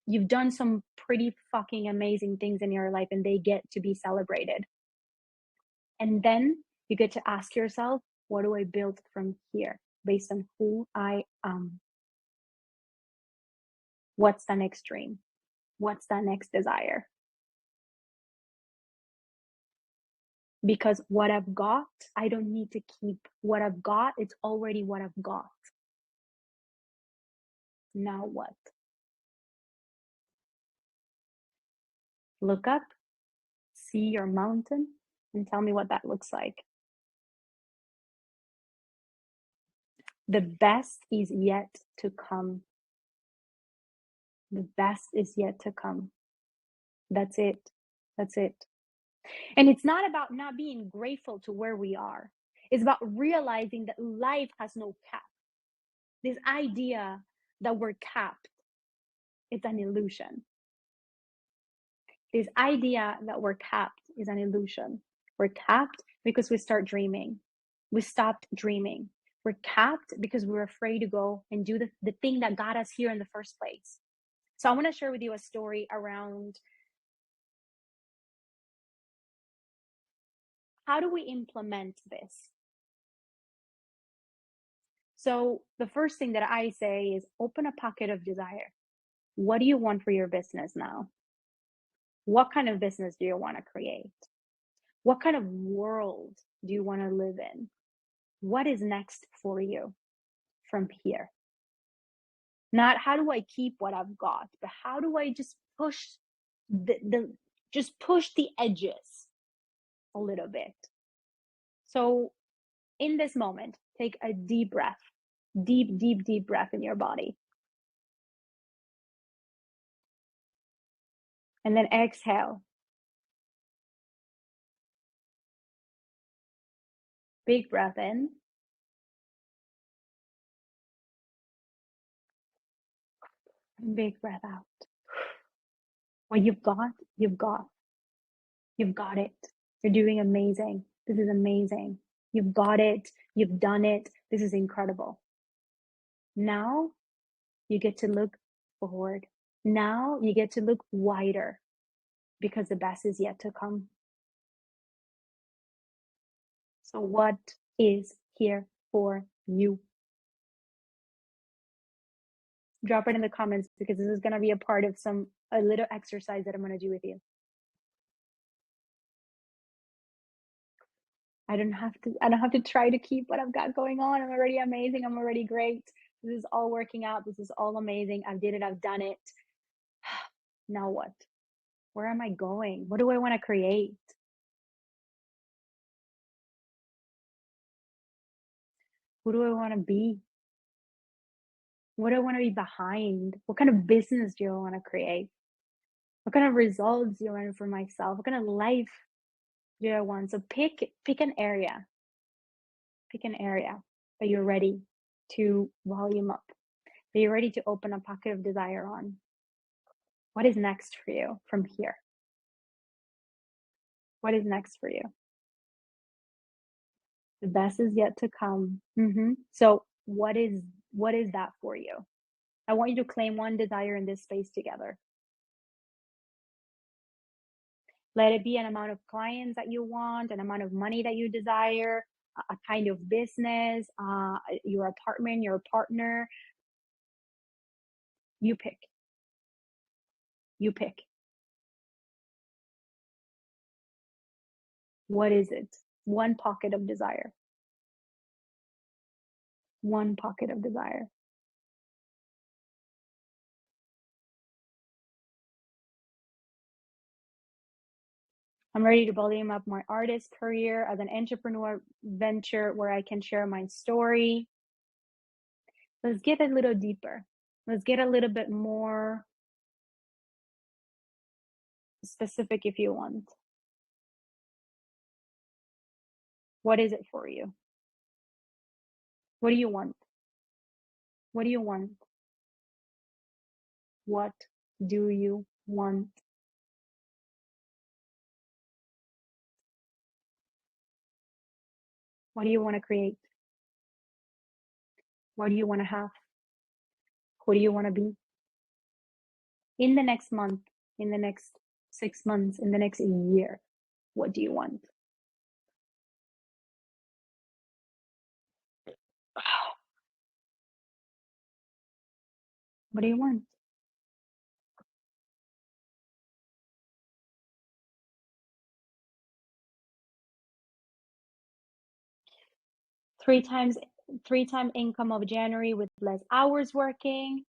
You've done some pretty fucking amazing things in your life and they get to be celebrated. And then you get to ask yourself, what do I build from here based on who I am? What's the next dream? What's the next desire? Because what I've got, I don't need to keep what I've got. It's already what I've got. Now what? Look up, see your mountain, and tell me what that looks like. The best is yet to come. The best is yet to come. That's it. That's it. And it's not about not being grateful to where we are. It's about realizing that life has no cap. This idea that we're capped, it's an illusion. This idea that we're capped is an illusion. We're capped because we start dreaming. We stopped dreaming. We're capped because we're afraid to go and do the thing that got us here in the first place. So I want to share with you a story around how do we implement this? So the first thing that I say is open a pocket of desire. What do you want for your business now? What kind of business do you want to create? What kind of world do you want to live in? What is next for you from here? Not how do I keep what I've got, but how do I just push the just push the edges a little bit. So in this moment, take a deep breath, deep, deep, deep breath in your body. And then exhale. Big breath in. And big breath out. What you've got, you've got. You've got it. You're doing amazing. This is amazing. You've got it. You've done it. This is incredible. Now you get to look forward. Now you get to look wider because the best is yet to come. So, what is here for you? Drop it in the comments because this is going to be a part of a little exercise that I'm going to do with you. I don't have to try to keep what I've got going on. I'm already amazing. I'm already great. This is all working out. This is all amazing. I've did it. I've done it. Now what? Where am I going? What do I want to create? Who do I want to be? What do I want to be behind? What kind of business do I want to create? What kind of results do I want for myself? What kind of life do I want? So pick an area. Pick an area that you're ready to volume up, that you're ready to open a pocket of desire on. What is next for you from here? What is next for you? The best is yet to come. So what is that for you? I want you to claim one desire in this space together. Let it be an amount of clients that you want, an amount of money that you desire, a kind of business, your apartment, your partner. You pick. You pick. What is it? One pocket of desire. One pocket of desire. I'm ready to volume up my artist career as an entrepreneur venture where I can share my story. Let's get a little deeper. Let's get a little bit more specific if you want. What is it for you? What do you want? What do you want? What do you want? What do you want to create? What do you want to have? Who do you want to be? In the next month, in the next 6 months, in the next year, what do you want? What do you want? Three times income of January with less hours working.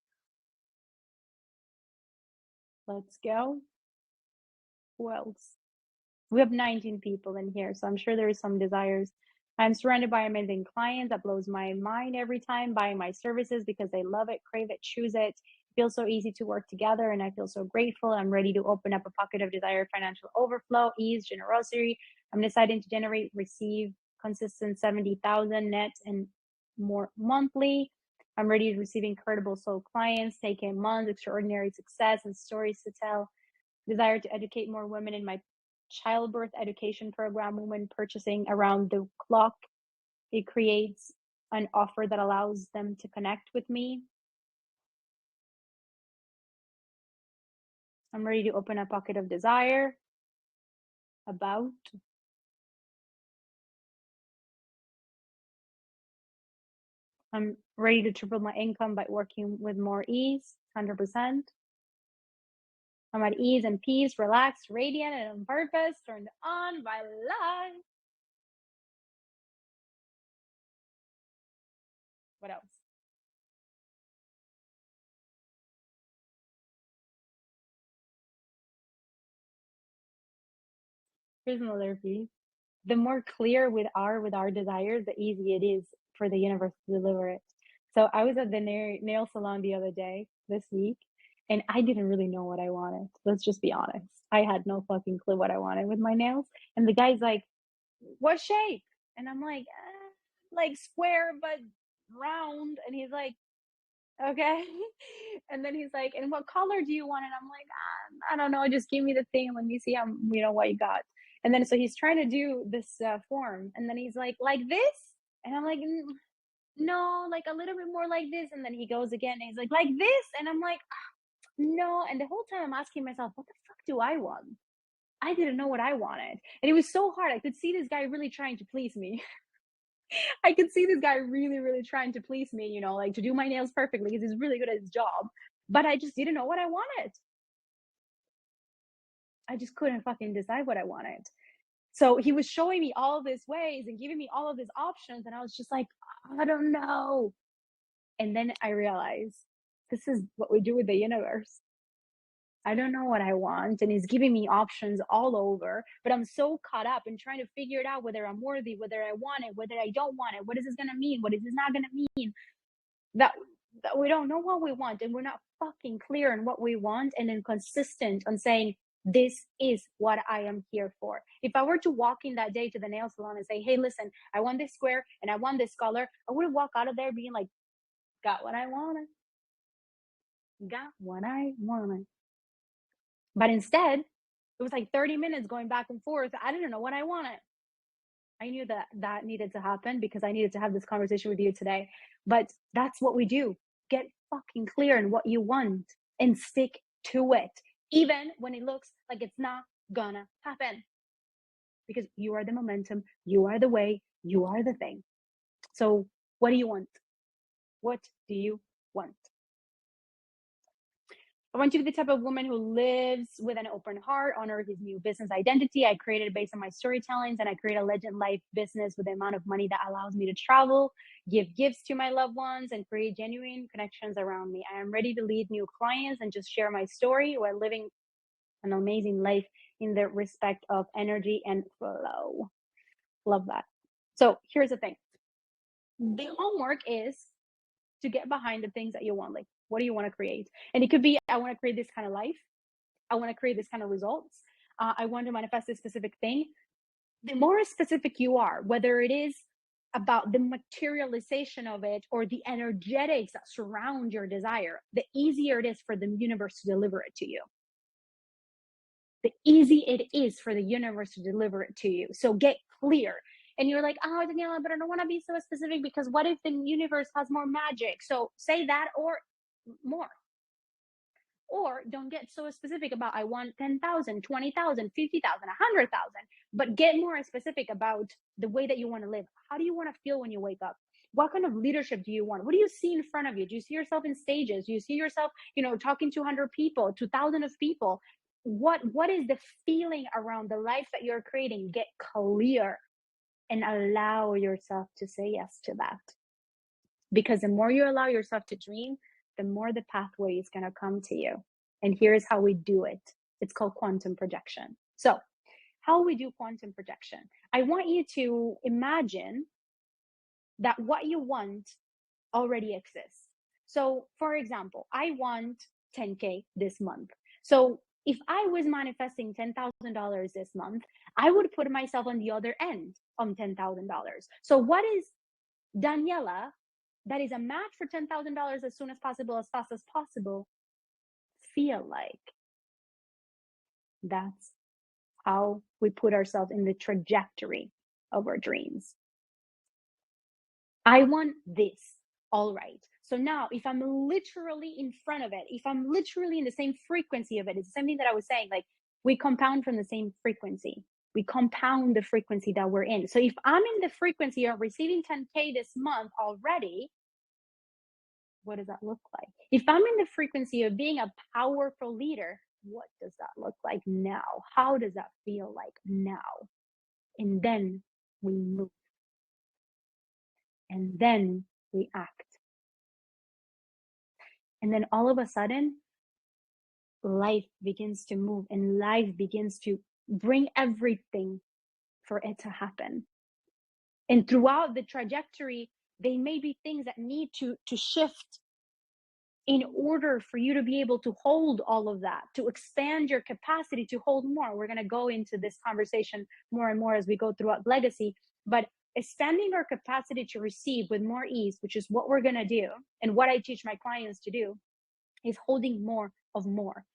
Let's go. Who else? We have 19 people in here, so I'm sure there is some desires. I'm surrounded by amazing clients that blows my mind every time buying my services because they love it, crave it, choose it. It feels so easy to work together, and I feel so grateful. I'm ready to open up a pocket of desire, financial overflow, ease, generosity. I'm deciding to generate, receive consistent 70,000 net and more monthly. I'm ready to receive incredible soul clients, taking months, extraordinary success, and stories to tell. Desire to educate more women in my childbirth education program, Women Purchasing Around the Clock. It creates an offer that allows them to connect with me. I'm ready to open a pocket of desire about I'm ready to triple my income by working with more ease, 100%. I'm at ease and peace, relaxed, radiant, and on purpose, turned on by life. What else? Here's another piece. The more clear we are with our desires, the easier it is for the universe to deliver it. So I was at the nail salon the other day, this week, and I didn't really know what I wanted. Let's just be honest. I had no fucking clue what I wanted with my nails. And the guy's like, "What shape?" And I'm like square but round. And he's like, "Okay." And then he's like, "And what color do you want?" And I'm like, "I don't know. Just give me the thing. Let me see what you got." And then so he's trying to do this form, and then he's like this, and I'm like, No, like a little bit more like this." And then he goes again, and he's like this, and I'm like, no. And the whole time I'm asking myself, what the fuck do I want? I didn't know what I wanted, and it was so hard. I could see this guy really trying to please me. I could see this guy really, really trying to please me, like to do my nails perfectly because he's really good at his job. But I just didn't know what I wanted. I just couldn't fucking decide what I wanted. So he was showing me all these ways and giving me all of these options. And I was just like, I don't know. And then I realized this is what we do with the universe. I don't know what I want. And he's giving me options all over, but I'm so caught up in trying to figure it out whether I'm worthy, whether I want it, whether I don't want it. What is this going to mean? What is this not going to mean? That, that we don't know what we want, and we're not fucking clear on what we want and then consistent on saying, this is what I am here for. If I were to walk in that day to the nail salon and say, hey, listen, I want this square and I want this color, I wouldn't walk out of there being like, got what I wanted. Got what I wanted. But instead, it was like 30 minutes going back and forth. I didn't know what I wanted. I knew that that needed to happen because I needed to have this conversation with you today. But that's what we do. Get fucking clear on what you want and stick to it, even when it looks like it's not gonna happen. Because you are the momentum, you are the way, you are the thing. So, what do you want? What do you want? I want you to be the type of woman who lives with an open heart, honor his new business identity. I created it based on my storytellings, and I create a legend life business with the amount of money that allows me to travel, give gifts to my loved ones, and create genuine connections around me. I am ready to lead new clients and just share my story while living an amazing life in the respect of energy and flow. Love that. So here's the thing. The homework is to get behind the things that you want. Like, what do you want to create? And it could be, I want to create this kind of life. I want to create this kind of results. I want to manifest this specific thing. The more specific you are, whether it is about the materialization of it or the energetics that surround your desire, the easier it is for the universe to deliver it to you. The easy it is for the universe to deliver it to you. So get clear. And you're like, oh, Daniela, but I don't want to be so specific because what if the universe has more magic? So say that or more. Or don't get so specific about I want 10,000, 20,000, 50,000, 100,000, but get more specific about the way that you want to live. How do you want to feel when you wake up? What kind of leadership do you want? What do you see in front of you? Do you see yourself in stages? Do you see yourself, talking to 100 people, to thousands of people? What is the feeling around the life that you're creating? Get clear and allow yourself to say yes to that. Because the more you allow yourself to dream, the more the pathway is going to come to you. And here's how we do it. It's called quantum projection. So, how we do quantum projection? I want you to imagine that what you want already exists. So, for example, I want 10K this month. So, if I was manifesting $10,000 this month, I would put myself on the other end of $10,000. So, what is Daniela that is a match for $10,000 as soon as possible, as fast as possible, feel like? That's how we put ourselves in the trajectory of our dreams. I want this. All right. So now, if I'm literally in front of it, if I'm literally in the same frequency of it, it's the same thing that I was saying, like we compound from the same frequency. We compound the frequency that we're in. So if I'm in the frequency of receiving 10K this month already, what does that look like? If I'm in the frequency of being a powerful leader, what does that look like now? How does that feel like now? And then we move, and then we act. And then all of a sudden, life begins to move and life begins to bring everything for it to happen. And throughout the trajectory, they may be things that need to shift in order for you to be able to hold all of that, to expand your capacity to hold more. We're going to go into this conversation more and more as we go throughout legacy, but expanding our capacity to receive with more ease, which is what we're going to do and what I teach my clients to do, is holding more of more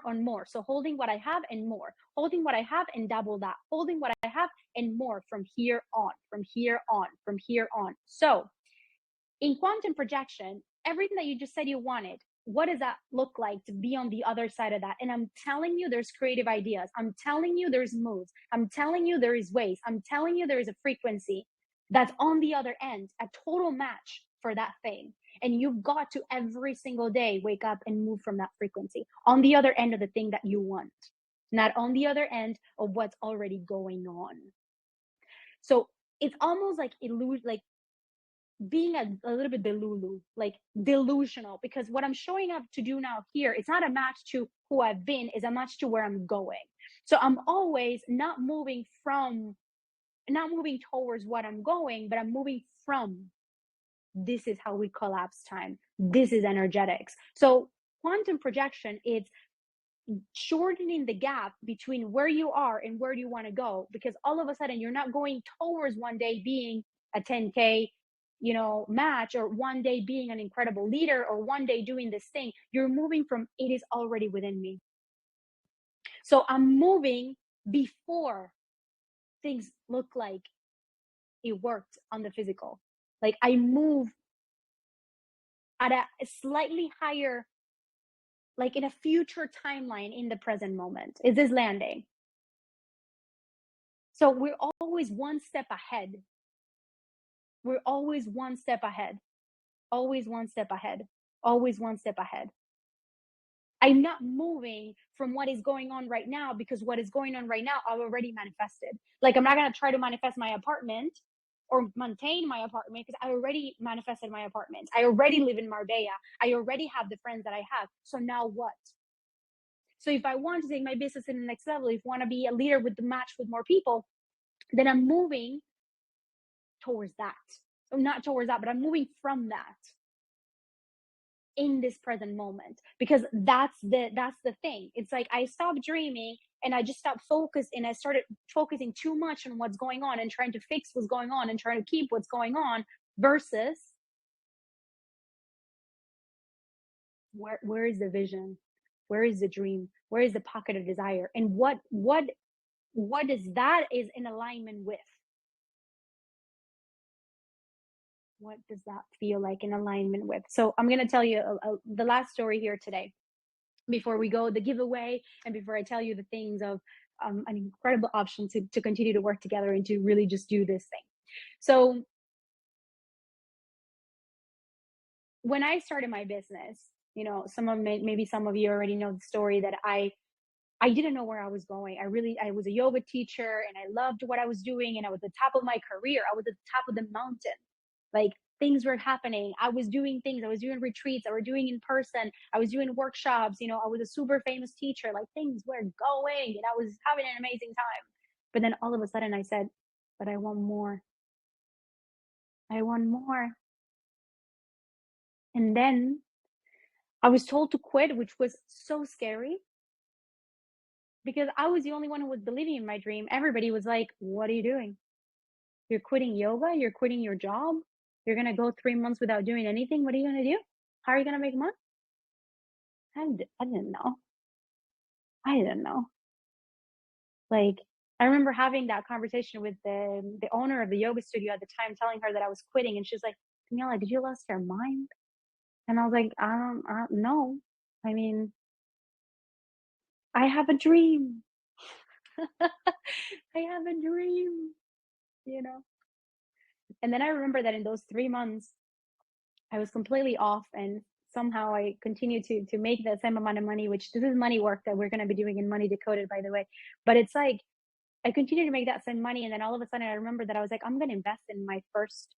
on more. So holding what I have and more, holding what I have and double that, holding what I have and more from here on, from here on, from here on. So in quantum projection, everything that you just said you wanted, what does that look like to be on the other side of that? And I'm telling you, there's creative ideas. I'm telling you, there's moves. I'm telling you, there is ways. I'm telling you, there is a frequency that's on the other end, a total match for that thing. And you've got to every single day wake up and move from that frequency on the other end of the thing that you want, not on the other end of what's already going on. So it's almost like being a little bit delulu, like delusional, because what I'm showing up to do now here, it's not a match to who I've been, it's a match to where I'm going. So I'm always not moving towards what I'm going, but I'm moving from. This is how we collapse time. This is energetics. So quantum projection, it's shortening the gap between where you are and where you want to go, because all of a sudden you're not going towards one day being a 10K match, or one day being an incredible leader, or one day doing this thing. You're moving from it is already within me. So I'm moving before things look like it worked on the physical. Like I move at a slightly higher, like in a future timeline in the present moment. Is this landing? So we're always one step ahead. We're always one step ahead. Always one step ahead. Always one step ahead. I'm not moving from what is going on right now, because what is going on right now, I've already manifested. Like I'm not going to try to manifest my apartment or maintain my apartment, because I already manifested my apartment. I already live in Marbella. I already have the friends that I have. So now what? So if I want to take my business to the next level, if I want to be a leader with the match with more people, then I'm moving towards that. So not towards that, but I'm moving from that in this present moment, because that's the thing. It's like I stopped dreaming and I just stopped focusing, and I started focusing too much on what's going on and trying to fix what's going on and trying to keep what's going on, versus where is the vision, where is the dream, where is the pocket of desire, and what is that is in alignment with. What does that feel like in alignment with? So I'm going to tell you the last story here today before we go the giveaway, and before I tell you the things of an incredible option to continue to work together and to really just do this thing. So when I started my business, maybe some of you already know the story, that I didn't know where I was going. I was a yoga teacher and I loved what I was doing, and I was at the top of my career. I was at the top of the mountain. Like things were happening. I was doing things. I was doing retreats. I was doing in person. I was doing workshops. I was a super famous teacher. Like things were going and I was having an amazing time. But then all of a sudden I said, but I want more. I want more. And then I was told to quit, which was so scary, because I was the only one who was believing in my dream. Everybody was like, what are you doing? You're quitting yoga? You're quitting your job? You're going to go 3 months without doing anything? What are you going to do? How are you going to make money? I didn't know. I didn't know. Like, I remember having that conversation with the owner of the yoga studio at the time, telling her that I was quitting. And she's like, Daniela, did you lose your mind? And I was like, I don't know. I mean, I have a dream. I have a dream, you know? And then I remember that in those 3 months, I was completely off, and somehow I continued to make the same amount of money, which this is money work that we're gonna be doing in Money Decoded, by the way. But it's like I continued to make that same money, and then all of a sudden I remember that I was like, I'm gonna invest in my first.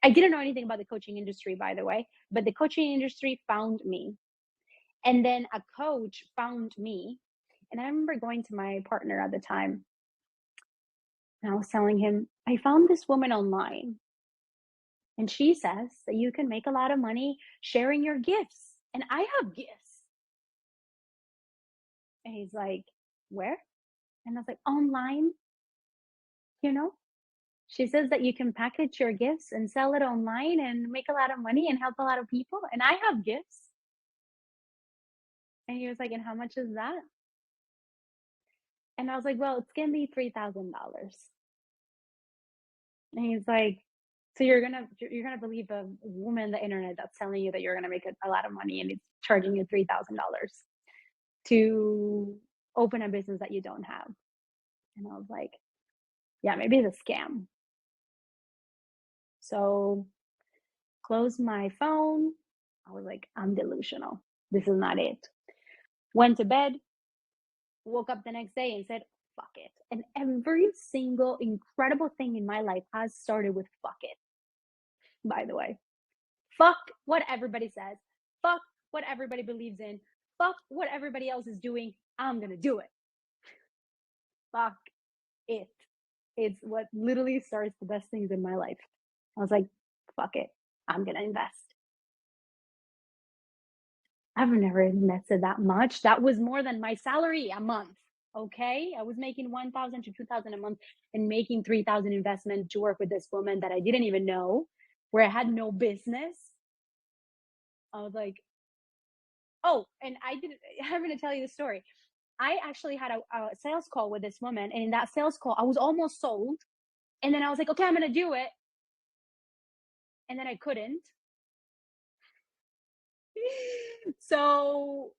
I didn't know anything about the coaching industry, by the way, but the coaching industry found me. And then a coach found me. And I remember going to my partner at the time, and I was telling him, I found this woman online, and she says that you can make a lot of money sharing your gifts. And I have gifts. And he's like, where? And I was like, online, you know? She says that you can package your gifts and sell it online and make a lot of money and help a lot of people. And I have gifts. And he was like, and how much is that? And I was like, well, it's gonna be $3,000. And he's like, so you're gonna believe a woman on the internet that's telling you that you're gonna make a lot of money and it's charging you $3,000 to open a business that you don't have. And I was like, yeah, maybe it's a scam. So closed my phone. I was like, I'm delusional. This is not it. Went to bed, woke up the next day and said, fuck it. And every single incredible thing in my life has started with fuck it, by the way. Fuck what everybody says. Fuck what everybody believes in. Fuck what everybody else is doing. I'm going to do it. Fuck it. It's what literally starts the best things in my life. I was like, fuck it. I'm going to invest. I've never invested that much. That was more than my salary a month. Okay. I was making 1,000 to 2,000 a month and making 3,000 investment to work with this woman that I didn't even know, where I had no business. I was like, oh, and I'm going to tell you the story. I actually had a sales call with this woman. And in that sales call, I was almost sold. And then I was like, okay, I'm going to do it. And then I couldn't. So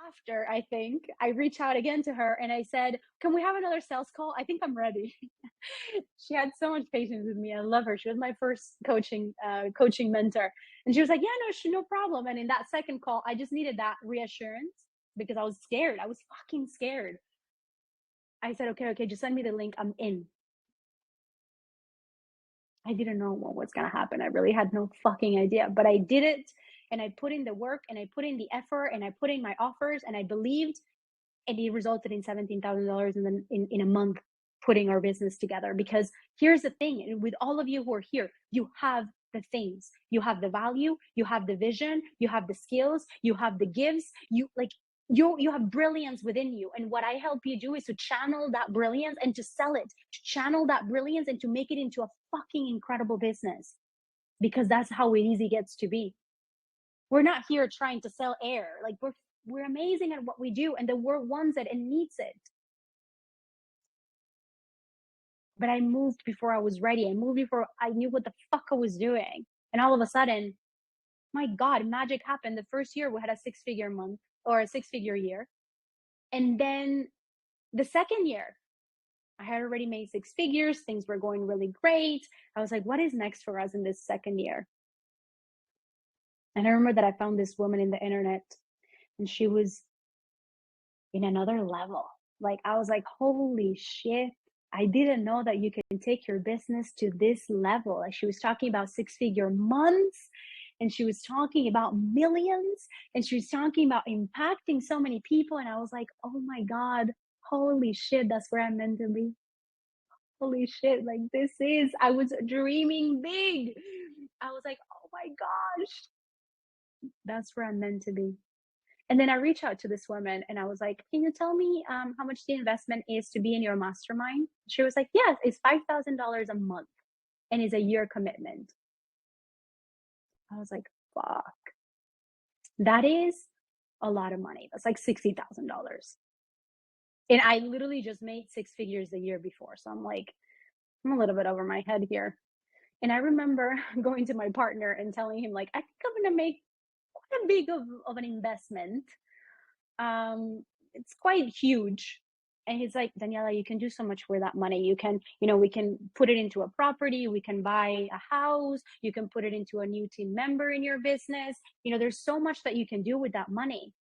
after, I think I reached out again to her and I said, can we have another sales call? I think I'm ready. She had so much patience with me. I love her. She was my first coaching mentor. And she was like, yeah, no problem. And in that second call, I just needed that reassurance because I was scared. I was fucking scared. I said, okay, just send me the link. I'm in. I didn't know what was going to happen. I really had no fucking idea, but I did it, and I put in the work and I put in the effort and I put in my offers and I believed, and it resulted in $17,000 in a month putting our business together. Because here's the thing, with all of you who are here, you have the things, you have the value, you have the vision, you have the skills, you have the gifts, you have brilliance within you. And what I help you do is to channel that brilliance and to sell it, to channel that brilliance and to make it into a fucking incredible business, because that's how it easy gets to be. We're not here trying to sell air. Like we're amazing at what we do, and the world wants it and needs it. But I moved before I was ready. I moved before I knew what the fuck I was doing. And all of a sudden, my God, magic happened. The first year we had a 6-figure month or a 6-figure year. And then the second year, I had already made 6 figures. Things were going really great. I was like, what is next for us in this second year? And I remember that I found this woman in the internet, and she was in another level. Like, I was like, holy shit. I didn't know that you can take your business to this level. Like, she was talking about 6-figure months, and she was talking about millions, and she was talking about impacting so many people. And I was like, oh my God, holy shit, that's where I'm meant to be. Holy shit, like I was dreaming big. I was like, oh my gosh, that's where I'm meant to be. And then I reached out to this woman and I was like, can you tell me how much the investment is to be in your mastermind? She was like, yes, it's $5,000 a month and it's a year commitment. I was like, fuck. That is a lot of money. That's like $60,000. And I literally just made 6 figures the year before. So I'm like, I'm a little bit over my head here. And I remember going to my partner and telling him, like, I think I'm going to make quite a big of an investment. It's quite huge. And he's like, Daniela, you can do so much with that money. You can, we can put it into a property, we can buy a house, you can put it into a new team member in your business. There's so much that you can do with that money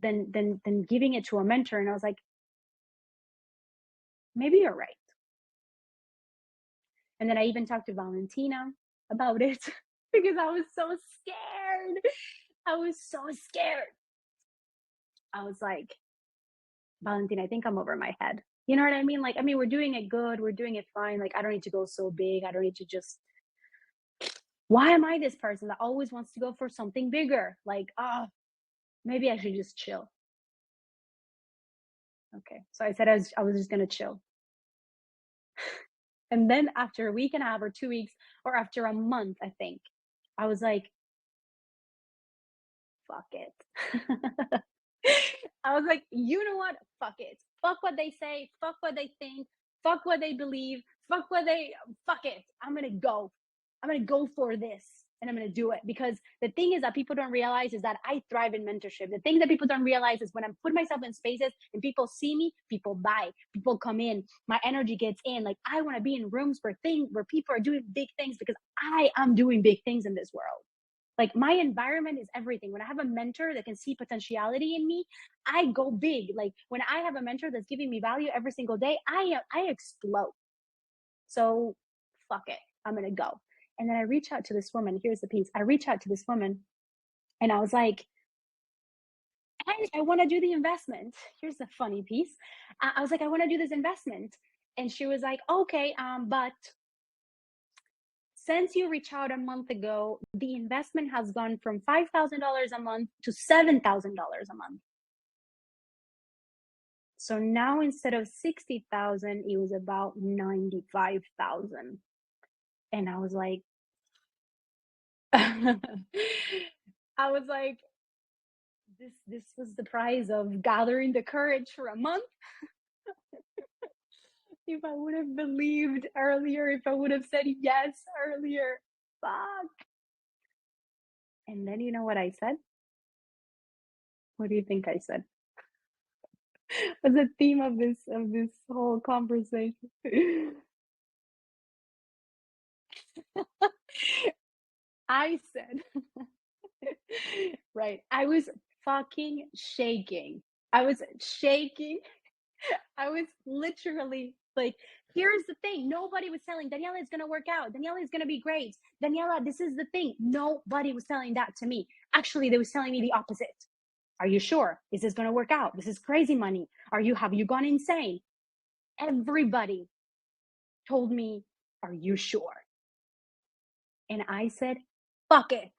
than giving it to a mentor. And I was like, maybe you're right. And then I even talked to Valentina about it because I was so scared. I was so scared. I was like, Valentina, I think I'm over my head. You know what I mean? Like, we're doing it good. We're doing it fine. Like, I don't need to go so big. I don't need to just, why am I this person that always wants to go for something bigger? Like, maybe I should just chill. Okay. So I said I was just going to chill. And then after a week and a half or 2 weeks, or after a month, I think, I was like, fuck it. I was like, you know what? Fuck it. Fuck what they say. Fuck what they think. Fuck what they believe. Fuck it. I'm going to go. I'm going to go for this and I'm going to do it. Because the thing is that people don't realize is that I thrive in mentorship. The thing that people don't realize is when I put myself in spaces and people see me, people buy, people come in, my energy gets in. Like, I want to be in rooms where people are doing big things because I am doing big things in this world. Like, my environment is everything. When I have a mentor that can see potentiality in me, I go big. Like, when I have a mentor that's giving me value every single day, I explode. So fuck it, I'm gonna go. And then I reach out to this woman. Here's the piece. I reach out to this woman and I was like, hey, I want to do the investment. Here's the funny piece. I was like, I want to do this investment. And she was like, okay, but since you reached out a month ago, the investment has gone from $5,000 a month to $7,000 a month. So now instead of 60,000, it was about 95,000. And I was like, I was like, this was the price of gathering the courage for a month. If I would have believed earlier, if I would have said yes earlier, fuck. And then you know what I said? What do you think I said? Was the theme of this whole conversation? I said, right. I was fucking shaking. I was shaking. I was literally like, here's the thing. Nobody was telling Daniela it's going to work out. Daniela is going to be great. Daniela, this is the thing. Nobody was telling that to me. Actually, they was telling me the opposite. Are you sure? Is this going to work out? This is crazy money. Have you gone insane? Everybody told me, are you sure? And I said, fuck it.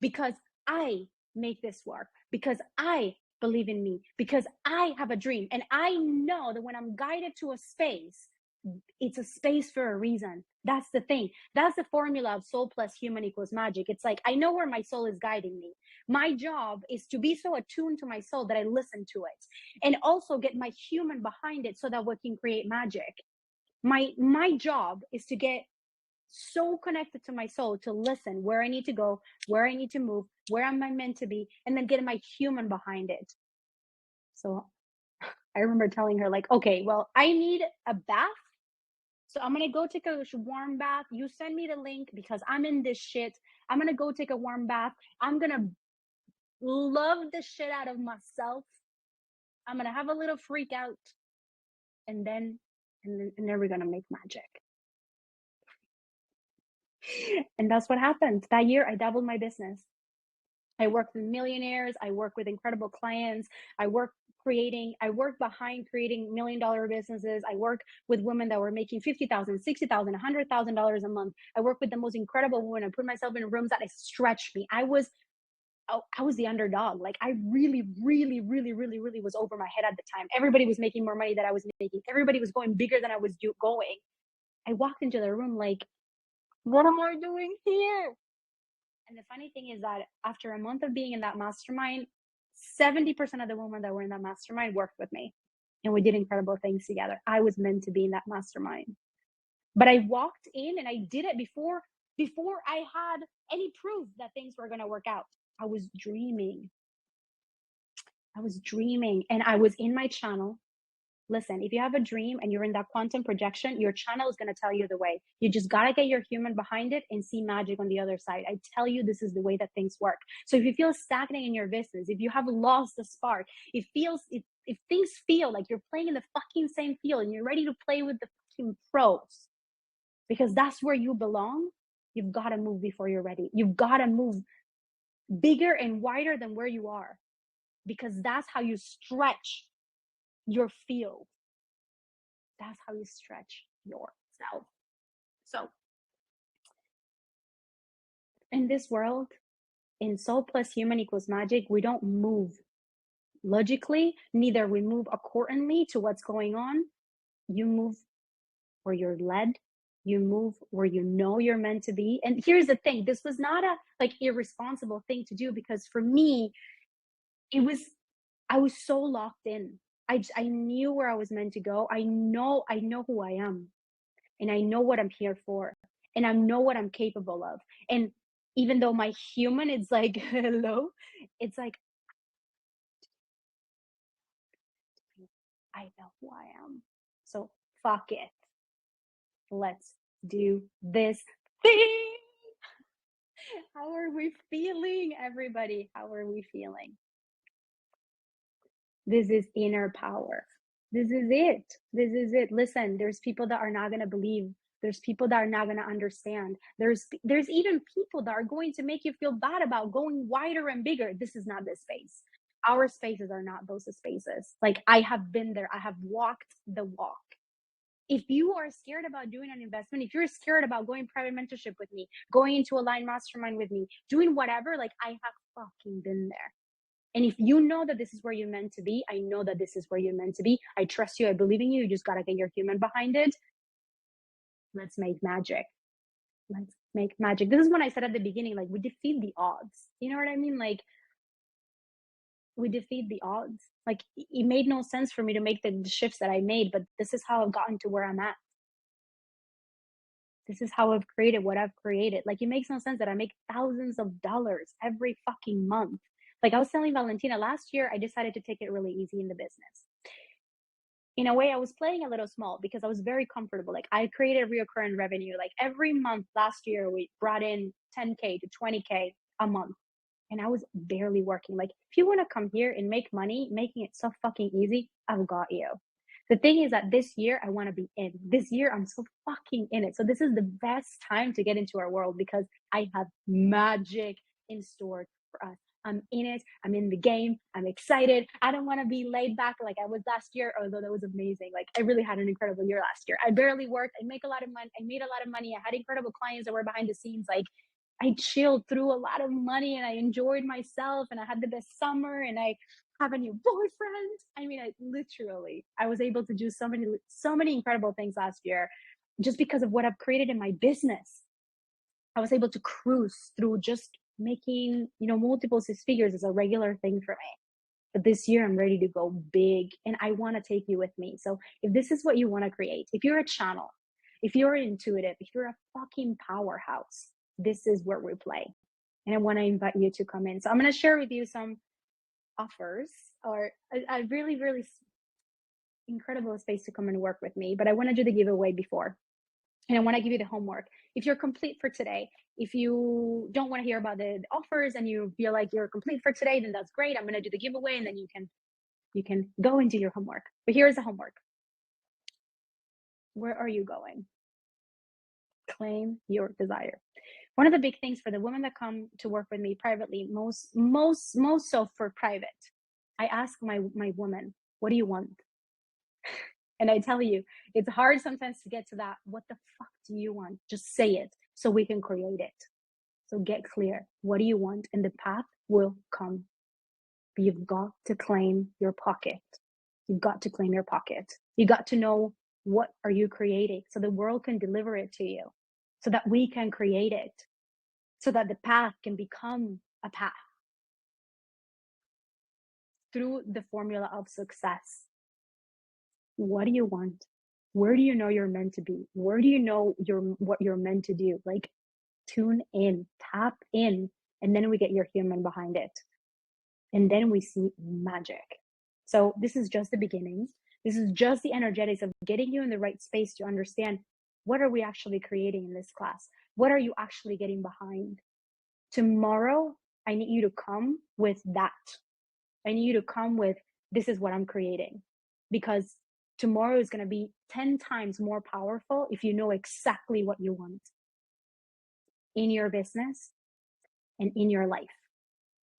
Because I make this work. Because I believe in me. Because I have a dream. And I know that when I'm guided to a space, it's a space for a reason. That's the thing. That's the formula of soul plus human equals magic. It's like, I know where my soul is guiding me. My job is to be so attuned to my soul that I listen to it and also get my human behind it so that we can create magic. My job is to get so connected to my soul to listen where I need to go, where I need to move, where am I meant to be, and then get my human behind it. So I remember telling her, like, okay, well, I need a bath. So I'm going to go take a warm bath. You send me the link because I'm in this shit. I'm going to go take a warm bath. I'm going to love the shit out of myself. I'm going to have a little freak out. And then we're going to make magic. And that's what happened. That year, I doubled my business. I worked with millionaires. I work with incredible clients. I work behind creating $1 million businesses. I work with women that were making $50,000, $60,000, $100,000 a month. I work with the most incredible women. I put myself in rooms that stretched me. I was the underdog. Like, I really, really, really, really, really was over my head at the time. Everybody was making more money than I was making. Everybody was going bigger than I was going. I walked into the room like, what am I doing here? And the funny thing is that after a month of being in that mastermind, 70% of the women that were in that mastermind worked with me. And we did incredible things together. I was meant to be in that mastermind. But I walked in and I did it before I had any proof that things were going to work out. I was dreaming. And I was in my channel. Listen, if you have a dream and you're in that quantum projection, your channel is going to tell you the way. You just got to get your human behind it and see magic on the other side. I tell you, this is the way that things work. So if you feel stagnant in your business, if you have lost the spark, if things feel like you're playing in the fucking same field and you're ready to play with the fucking pros, because that's where you belong, you've got to move before you're ready. You've got to move bigger and wider than where you are, because that's how you stretch your field. That's how you stretch yourself. So in this world, in soul plus human equals magic, we don't move logically, neither we move accordingly to what's going on. You move where you're led. You move where you know you're meant to be. And here's the thing, this was not a irresponsible thing to do, because for me, I was so locked in. I knew where I was meant to go. I know who I am, and I know what I'm here for, and I know what I'm capable of. And even though my human is like, hello, it's like, I know who I am. So fuck it. Let's do this thing. How are we feeling, everybody? How are we feeling? This is inner power. This is it. This is it. Listen, there's people that are not going to believe. There's people that are not going to understand. There's even people that are going to make you feel bad about going wider and bigger. This is not the space. Our spaces are not those spaces. Like, I have been there. I have walked the walk. If you are scared about doing an investment, if you're scared about going private mentorship with me, going into Aligned Mastermind with me, doing whatever, like, I have fucking been there. And if you know that this is where you're meant to be, I know that this is where you're meant to be. I trust you. I believe in you. You just got to get your human behind it. Let's make magic. Let's make magic. This is when I said at the beginning, like, we defeat the odds. You know what I mean? Like, we defeat the odds. Like, it made no sense for me to make the shifts that I made, but this is how I've gotten to where I'm at. This is how I've created what I've created. Like, it makes no sense that I make thousands of dollars every fucking month. Like, I was telling Valentina, last year, I decided to take it really easy in the business. In a way, I was playing a little small because I was very comfortable. Like, I created reoccurring revenue. Like, every month last year, we brought in 10K to 20K a month. And I was barely working. Like, if you want to come here and make money, making it so fucking easy, I've got you. The thing is that this year I want to be in. This year I'm so fucking in it. So this is the best time to get into our world, because I have magic in store for us. I'm in it. I'm in the game. I'm excited. I don't want to be laid back like I was last year, although that was amazing. Like, I really had an incredible year last year. I barely worked. I made a lot of money. I had incredible clients that were behind the scenes. Like, I chilled through a lot of money and I enjoyed myself and I had the best summer and I have a new boyfriend. I mean, I was able to do so many incredible things last year just because of what I've created in my business. I was able to cruise through just making, multiple six figures is a regular thing for me. But this year I'm ready to go big and I want to take you with me. So if this is what you want to create, if you're a channel, if you're intuitive, if you're a fucking powerhouse, this is where we play. And I want to invite you to come in. So I'm going to share with you some offers, or a really, really incredible space to come and work with me. But I want to do the giveaway before. And I want to give you the homework. If you're complete for today, if you don't want to hear about the offers and you feel like you're complete for today, then that's great. I'm going to do the giveaway and then you can go and do your homework. But here's the homework. Where are you going? Claim your desire. One of the big things for the women that come to work with me privately, most so for private, I ask my woman, what do you want? And I tell you, it's hard sometimes to get to that. What the fuck do you want? Just say it so we can create it. So get clear. What do you want? And the path will come. But you've got to claim your pocket. You've got to claim your pocket. You got to know, what are you creating, so the world can deliver it to you, so that we can create it, so that the path can become a path through the formula of success. What do you want? Where do you know you're meant to be? Where do you know what you're meant to do? Like, tune in, tap in, and then we get your human behind it. And then we see magic. So this is just the beginning. This is just the energetics of getting you in the right space to understand what are we actually creating in this class? What are you actually getting behind? Tomorrow, I need you to come with that. I need you to come with, this is what I'm creating. Because tomorrow is going to be 10 times more powerful if you know exactly what you want in your business and in your life.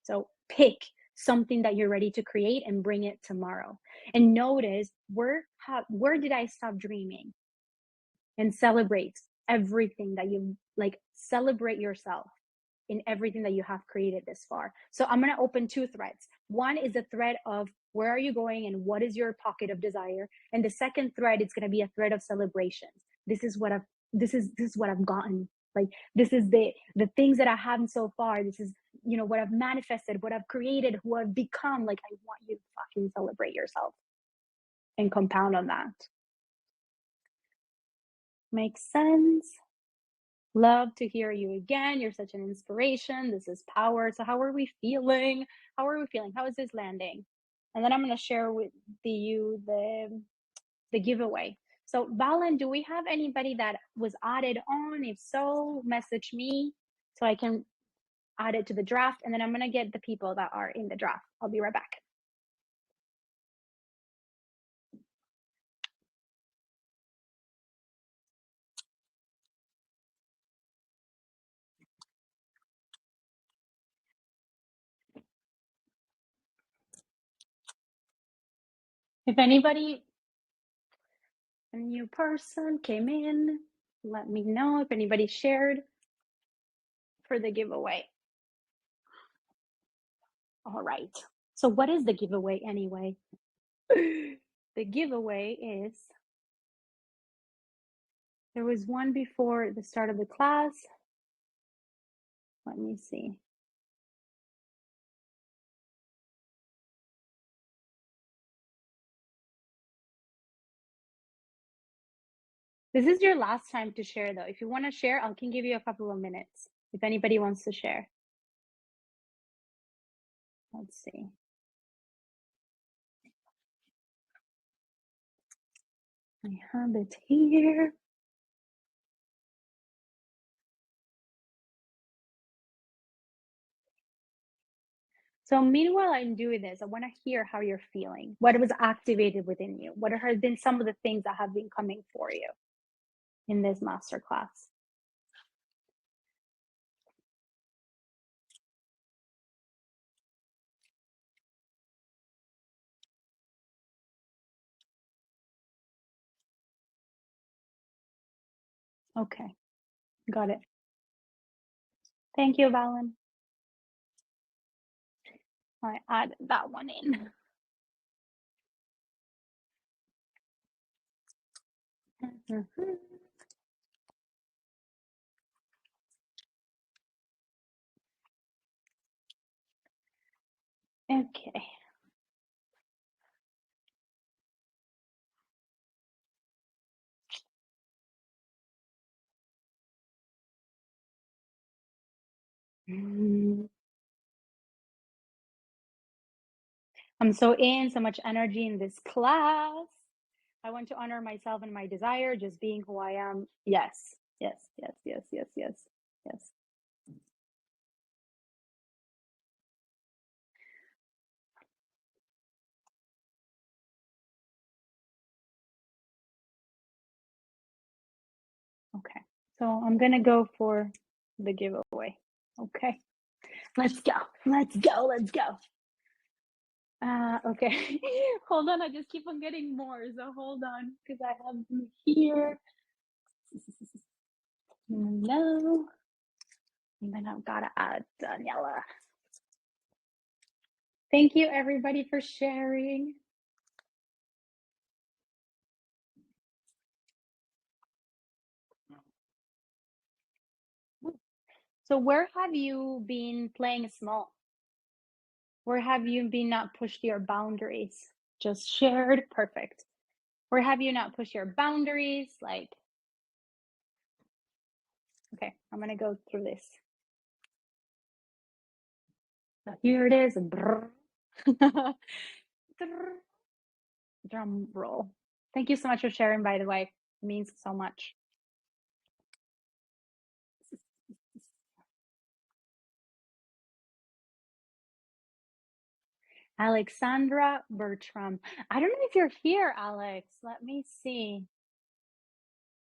So pick something that you're ready to create and bring it tomorrow. And notice where did I stop dreaming? And celebrate everything that you like. Celebrate yourself in everything that you have created this far. So I'm going to open 2 threads. One is the thread of where are you going and what is your pocket of desire, and the second thread is going to be a thread of celebrations. This is what I've gotten. Like, this is the things that I have so far. This is, what I've manifested, what I've created, who I've become. Like, I want you to fucking celebrate yourself and compound on that. Makes sense? Love to hear you again. You're such an inspiration. This is power. So how are we feeling? How is this landing? And then I'm going to share with you the giveaway. So Valen, do we have anybody that was added on? If so, message me so I can add it to the draft. And then I'm going to get the people that are in the draft. I'll be right back. If anybody, a new person came in, let me know if anybody shared for the giveaway. All right. So what is the giveaway anyway? The giveaway is, there was one before the start of the class. Let me see. This is your last time to share though. If you want to share, I can give you a couple of minutes if anybody wants to share. Let's see. I have it here. So meanwhile I'm doing this, I want to hear how you're feeling. What was activated within you? What have been some of the things that have been coming for you in this masterclass? Okay, got it. Thank you, Valen. I add that one in. Okay. I'm so much energy in this class. I want to honor myself and my desire, just being who I am. Yes, yes, yes, yes, yes, yes, yes. Okay, so I'm gonna go for the giveaway. Okay, let's go, let's go, let's go. Okay, hold on, I just keep on getting more, so hold on, because I have them here. No, and then I've got to add Daniela. Thank you, everybody, for sharing. So where have you been playing small? Where have you been not pushed your boundaries? Just shared, perfect. Where have you not pushed your boundaries? Like, okay, I'm gonna go through this. So here it is. Drum roll. Thank you so much for sharing, by the way. It means so much. Alexandra Bertram. I don't know if you're here, Alex. Let me see.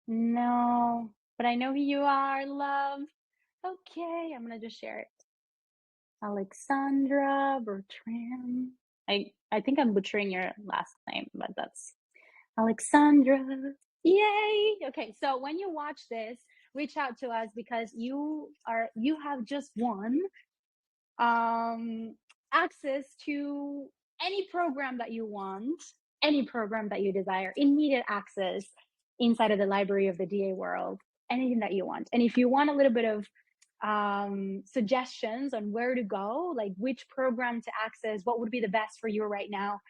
No, but I know who you are, love. Okay, I'm gonna just share it. Alexandra Bertram. I think I'm butchering your last name, but that's Alexandra. Yay! Okay, so when you watch this, reach out to us because you have just won access to any program that you want, any program that you desire, immediate access inside of the library of the DA world, anything that you want. And if you want a little bit of suggestions on where to go, like which program to access, what would be the best for you right now,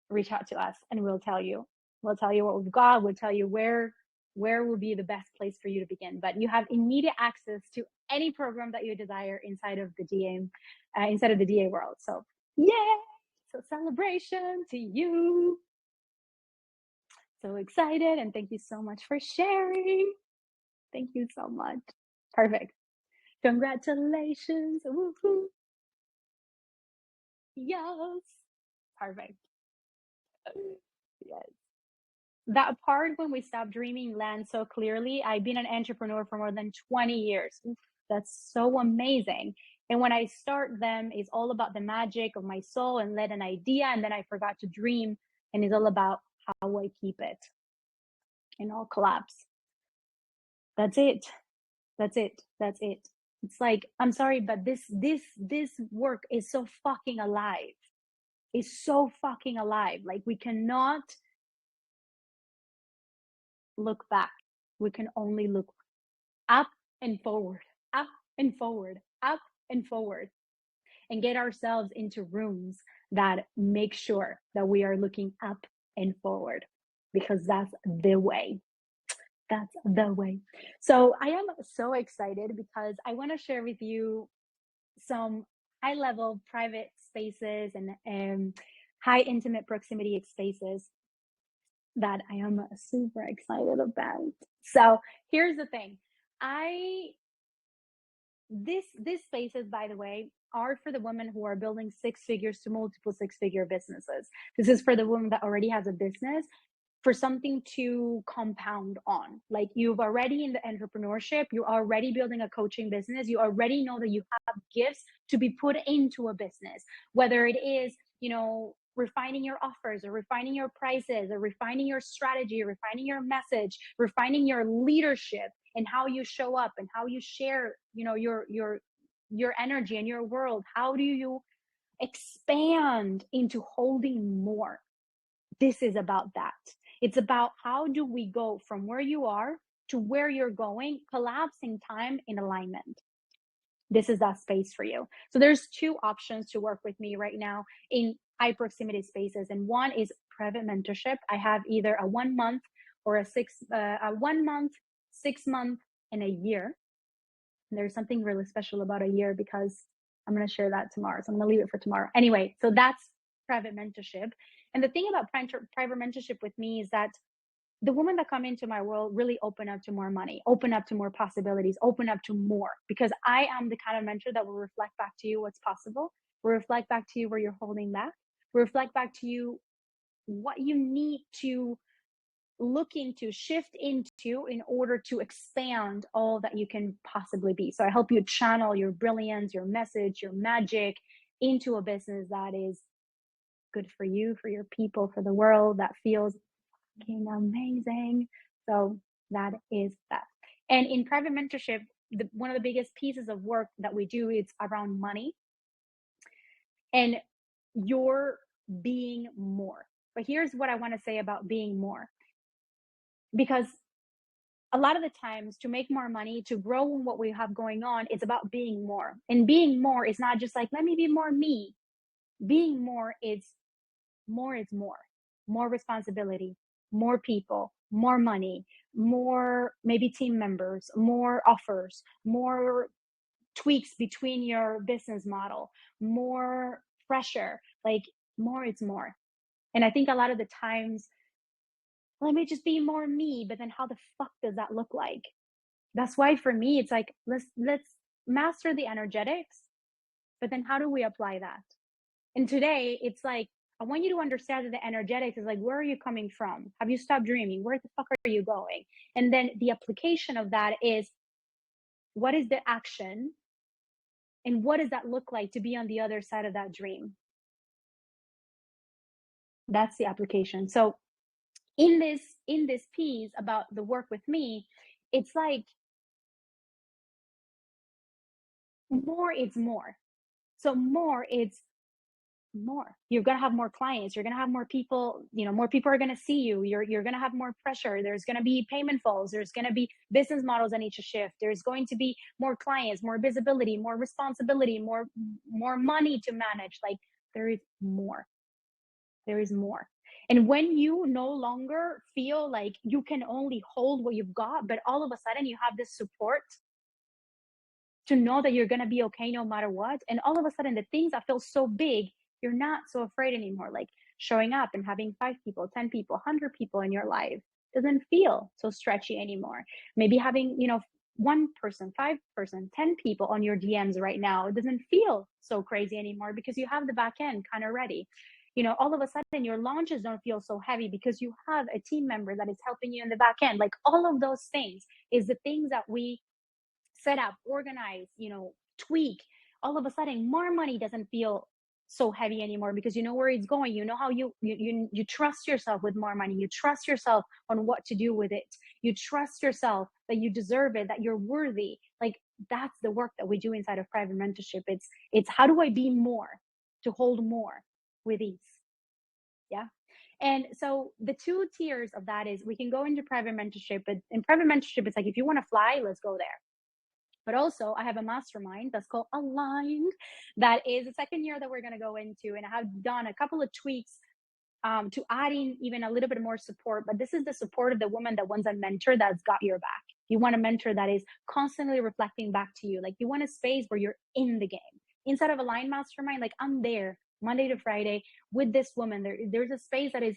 reach out to us and we'll tell you. We'll tell you what we've got. We'll tell you where will be the best place for you to begin. But you have immediate access to any program that you desire inside of the DA world. So yay! So celebration to you. So excited, and thank you so much for sharing. Thank you so much. Perfect. Congratulations. Woo-hoo. Yes. Perfect. Yes. That part when we stop dreaming lands so clearly. I've been an entrepreneur for more than 20 years. Oof, that's so amazing. And when I start them, it's all about the magic of my soul and let an idea, and then I forgot to dream, and it's all about how I keep it and all collapse. That's it. That's it. That's it. It's like, I'm sorry, but this work is so fucking alive. It's so fucking alive. Like we cannot look back. We can only look up and forward, up and forward, up and forward, and get ourselves into rooms that make sure that we are looking up and forward, because that's the way. That's the way. So I am so excited because I want to share with you some high level private spaces and high intimate proximity spaces that I am super excited about. So here's the thing. These spaces, by the way, are for the women who are building six figures to multiple six-figure businesses. This is for the woman that already has a business, for something to compound on. Like you've already in the entrepreneurship, you're already building a coaching business, you already know that you have gifts to be put into a business, whether it is, refining your offers or refining your prices or refining your strategy, refining your message, refining your leadership and how you show up and how you share, your energy and your world. How do you expand into holding more? This is about that. It's about how do we go from where you are to where you're going, collapsing time in alignment. This is that space for you. So there's two options to work with me right now in high proximity spaces. And one is private mentorship. I have either a 1 month or a 1 month, 6 month, and a year. And there's something really special about a year because I'm going to share that tomorrow. So I'm going to leave it for tomorrow. Anyway, so that's private mentorship. And the thing about private mentorship with me is that the women that come into my world really open up to more money, open up to more possibilities, open up to more, because I am the kind of mentor that will reflect back to you what's possible, will reflect back to you where you're holding back, will reflect back to you what you need to look into, shift into in order to expand all that you can possibly be. So I help you channel your brilliance, your message, your magic into a business that is good for you, for your people, for the world, that feels fucking amazing. So that is that. And in private mentorship, one of the biggest pieces of work that we do is around money and your being more. But here's what I want to say about being more. Because a lot of the times to make more money, to grow in what we have going on, it's about being more. And being more is not just like, let me be more me. Being more is more, more responsibility, more people, more money, more maybe team members, more offers, more tweaks between your business model, more pressure, like more is more. And I think a lot of the times, let me just be more me, but then how the fuck does that look like? That's why for me, it's like, let's master the energetics, but then how do we apply that? And today, it's like, I want you to understand that the energetics is like, where are you coming from? Have you stopped dreaming? Where the fuck are you going? And then the application of that is, what is the action? And what does that look like to be on the other side of that dream? That's the application. So in this piece about the work with me, it's like more, it's more. So more, it's more. You're gonna have more clients. You're gonna have more people. More people are gonna see you. You're gonna have more pressure. There's gonna be payment falls. There's gonna be business models that need to shift. There's going to be more clients, more visibility, more responsibility, more money to manage. Like, there is more. There is more. And when you no longer feel like you can only hold what you've got, but all of a sudden you have this support to know that you're going to be okay no matter what. And all of a sudden, the things that feel so big, you're not so afraid anymore. Like showing up and having 5 people, 10 people, 100 people in your life doesn't feel so stretchy anymore. Maybe having, 1 person, 5 person, 10 people on your DMs right now, it doesn't feel so crazy anymore because you have the back end kind of ready. All of a sudden your launches don't feel so heavy because you have a team member that is helping you in the back end. Like all of those things is the things that we set up, organize, tweak. All of a sudden, more money doesn't feel so heavy anymore because you know where it's going. You know how you trust yourself with more money. You trust yourself on what to do with it. You trust yourself that you deserve it, that you're worthy. Like, that's the work that we do inside of private mentorship. It's how do I be more to hold more with ease? Yeah. And so the two tiers of that is, we can go into private mentorship, but in private mentorship, it's like, if you want to fly, let's go there. But also, I have a mastermind that's called Aligned. That is the second year that we're going to go into. And I have done a couple of tweaks to adding even a little bit more support. But this is the support of the woman that wants a mentor that's got your back. You want a mentor that is constantly reflecting back to you. Like, you want a space where you're in the game. Inside of Aligned Mastermind, like, I'm there Monday to Friday with this woman. There's a space that is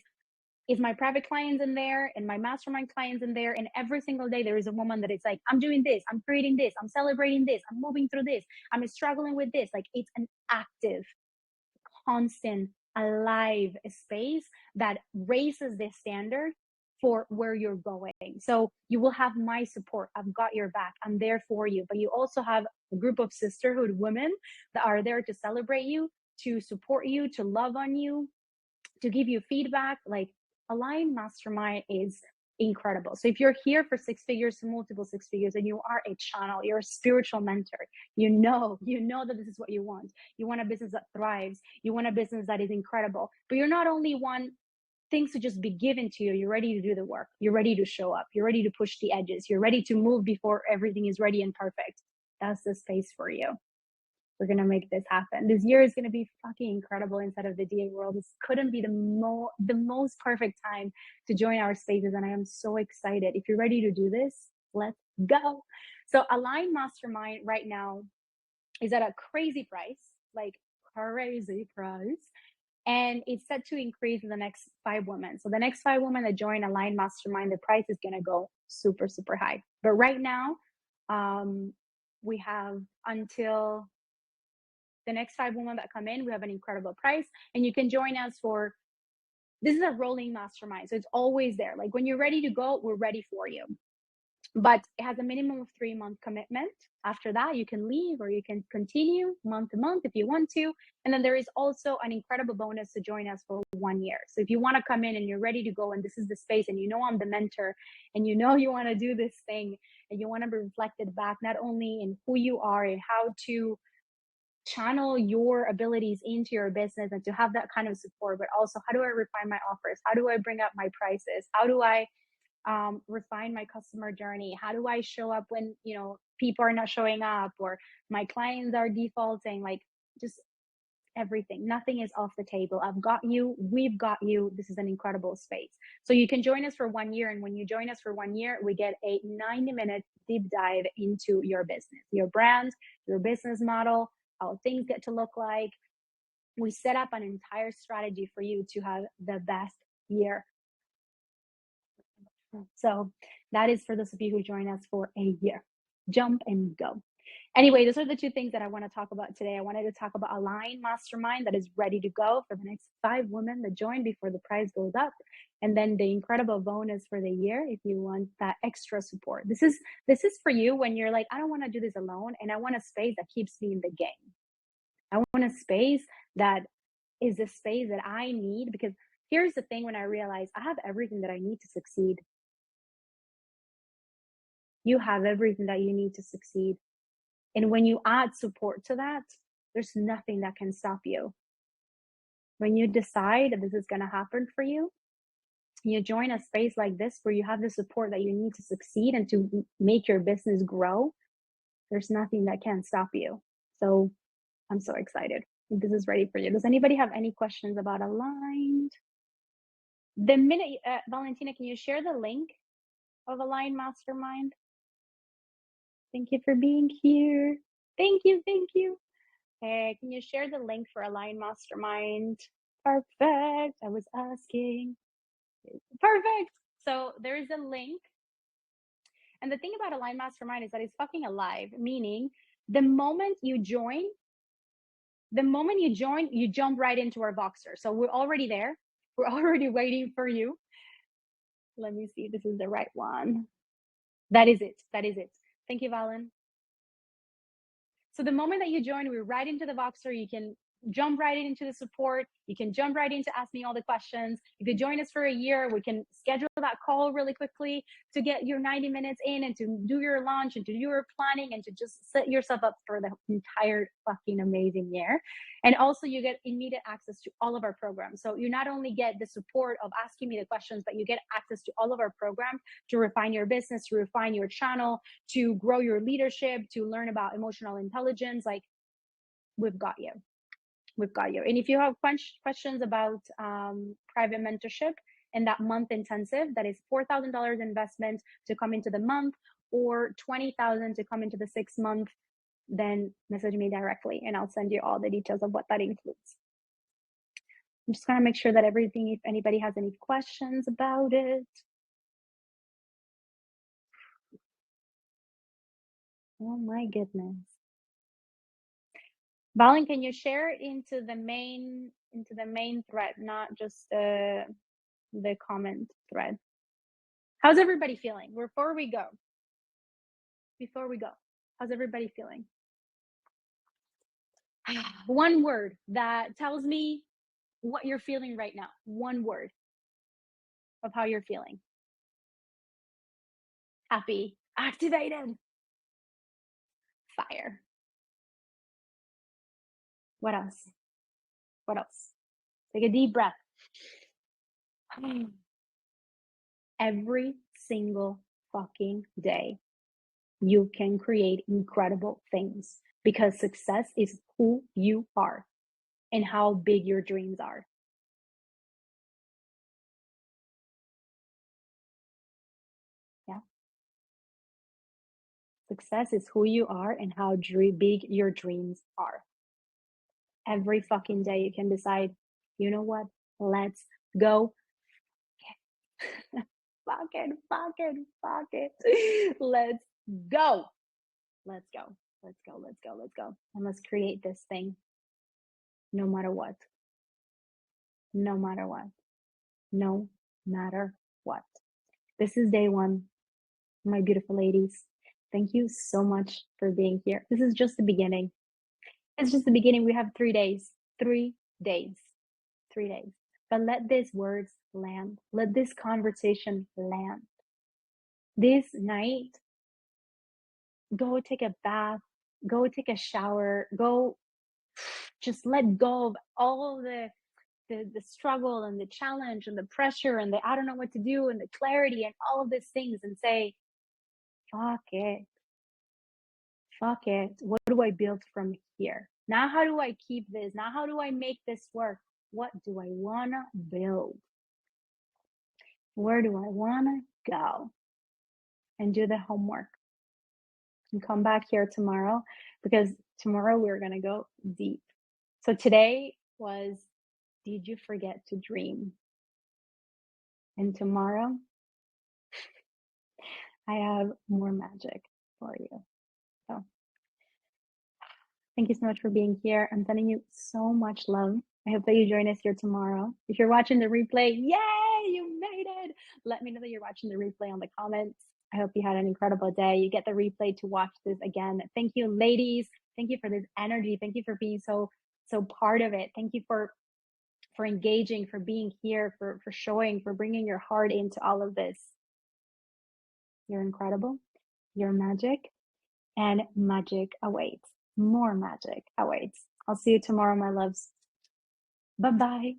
my private clients in there and my mastermind clients in there. And every single day there is a woman that is like, I'm doing this, I'm creating this, I'm celebrating this, I'm moving through this, I'm struggling with this. Like, it's an active, constant, alive space that raises the standard for where you're going. So you will have my support. I've got your back. I'm there for you. But you also have a group of sisterhood women that are there to celebrate you, to support you, to love on you, to give you feedback. Like, Aligned Mastermind is incredible. So if you're here for 6 figures to multiple 6 figures, and you are a channel, you're a spiritual mentor, you know that this is what you want. You want a business that thrives. You want a business that is incredible. But you're not only one things to just be given to you. You're ready to do the work. You're ready to show up. You're ready to push the edges. You're ready to move before everything is ready and perfect. That's the space for you. We're going to make this happen. This year is going to be fucking incredible inside of the DA world. This couldn't be the most perfect time to join our spaces. And I am so excited. If you're ready to do this, let's go. So Align Mastermind right now is at a crazy price, like crazy price. And it's set to increase in the next 5 women. So the next 5 women that join Align Mastermind, the price is going to go super, super high. But right now, we have until the next 5 women that come in, we have an incredible price. And you can join us for, this is a rolling mastermind. So it's always there. Like, when you're ready to go, we're ready for you. But it has a minimum of 3-month commitment. After that, you can leave, or you can continue month to month if you want to. And then there is also an incredible bonus to join us for 1 year. So if you want to come in and you're ready to go, and this is the space, and I'm the mentor, and you want to do this thing, and you want to be reflected back, not only in who you are and how to channel your abilities into your business and to have that kind of support, but also, how do I refine my offers? How do I bring up my prices? How do I refine my customer journey? How do I show up when people are not showing up, or my clients are defaulting? Like, just everything. Nothing is off the table. I've got you. We've got you. This is an incredible space. So you can join us for 1 year, and when you join us for 1 year, we get a 90-minute deep dive into your business, your brand, your business model, how things get to look like. We set up an entire strategy for you to have the best year. So that is for those of you who join us for a year. Jump and go. Anyway, those are the two things that I want to talk about today. I wanted to talk about Align Mastermind that is ready to go for the next 5 women that join before the price goes up. And then the incredible bonus for the year if you want that extra support. This is for you when you're like, I don't want to do this alone, and I want a space that keeps me in the game. I want a space that is the space that I need, because here's the thing: when I realize I have everything that I need to succeed. You have everything that you need to succeed. And when you add support to that, there's nothing that can stop you. When you decide that this is going to happen for you, you join a space like this where you have the support that you need to succeed and to make your business grow, there's nothing that can stop you. So I'm so excited. This is ready for you. Does anybody have any questions about Aligned? The minute, Valentina, can you share the link of Align Mastermind? Thank you for being here. Thank you. Can you share the link for Align Mastermind? Perfect. I was asking. Perfect. So there is a link. And the thing about Align Mastermind is that it's fucking alive, meaning the moment you join, you jump right into our Voxer. So we're already there. We're already waiting for you. Let me see if this is the right one. That is it. Thank you, Valen. So the moment that you join, we're right into the Voxer. You can jump right into the support. You can jump right into Ask Me All the Questions. If you join us for a year, we can schedule that call really quickly to get your 90 minutes in and to do your launch and to do your planning and to just set yourself up for the entire fucking amazing year. And also you get immediate access to all of our programs. So you not only get the support of asking me the questions, but you get access to all of our programs to refine your business, to refine your channel, to grow your leadership, to learn about emotional intelligence. Like, we've got you. And if you have questions about private mentorship and that month intensive, that is $4,000 investment to come into the month, or $20,000 to come into the 6 month, then message me directly and I'll send you all the details of what that includes. I'm just gonna make sure that everything, if anybody has any questions about it. Oh my goodness. Valen, can you share into the main thread, not just the comment thread? How's everybody feeling? Before we go, how's everybody feeling? One word that tells me what you're feeling right now. One word of how you're feeling. Happy, activated, fire. What else? Take a deep breath. Every single fucking day, you can create incredible things, because success is who you are and how big your dreams are. Yeah. Success is who you are and how big your dreams are. Every fucking day you can decide, you know what? Let's go. Fuck it. Let's go. And let's create this thing. No matter what. This is day 1. My beautiful ladies, thank you so much for being here. This is just the beginning. It's just the beginning. We have 3 days. 3 days. But let these words land. Let this conversation land. This night, go take a bath, go take a shower, go just let go of all the struggle and the challenge and the pressure and the I don't know what to do and the clarity and all of these things, and say, fuck it. What do I build from here? Now, how do I keep this? Now, how do I make this work? What do I want to build? Where do I want to go? And do the homework. And come back here tomorrow, because tomorrow we're going to go deep. So today was, did you forget to dream? And tomorrow, I have more magic for you. So thank you so much for being here. I'm sending you so much love. I hope that you join us here tomorrow. If you're watching the replay, yay, you made it. Let me know that you're watching the replay on the comments. I hope you had an incredible day. You get the replay to watch this again. Thank you, ladies. Thank you for this energy. Thank you for being so part of it. Thank you for engaging, for being here, for showing, for bringing your heart into all of this. You're incredible. You're magic, and magic awaits. More magic awaits. I'll see you tomorrow, my loves. Bye-bye.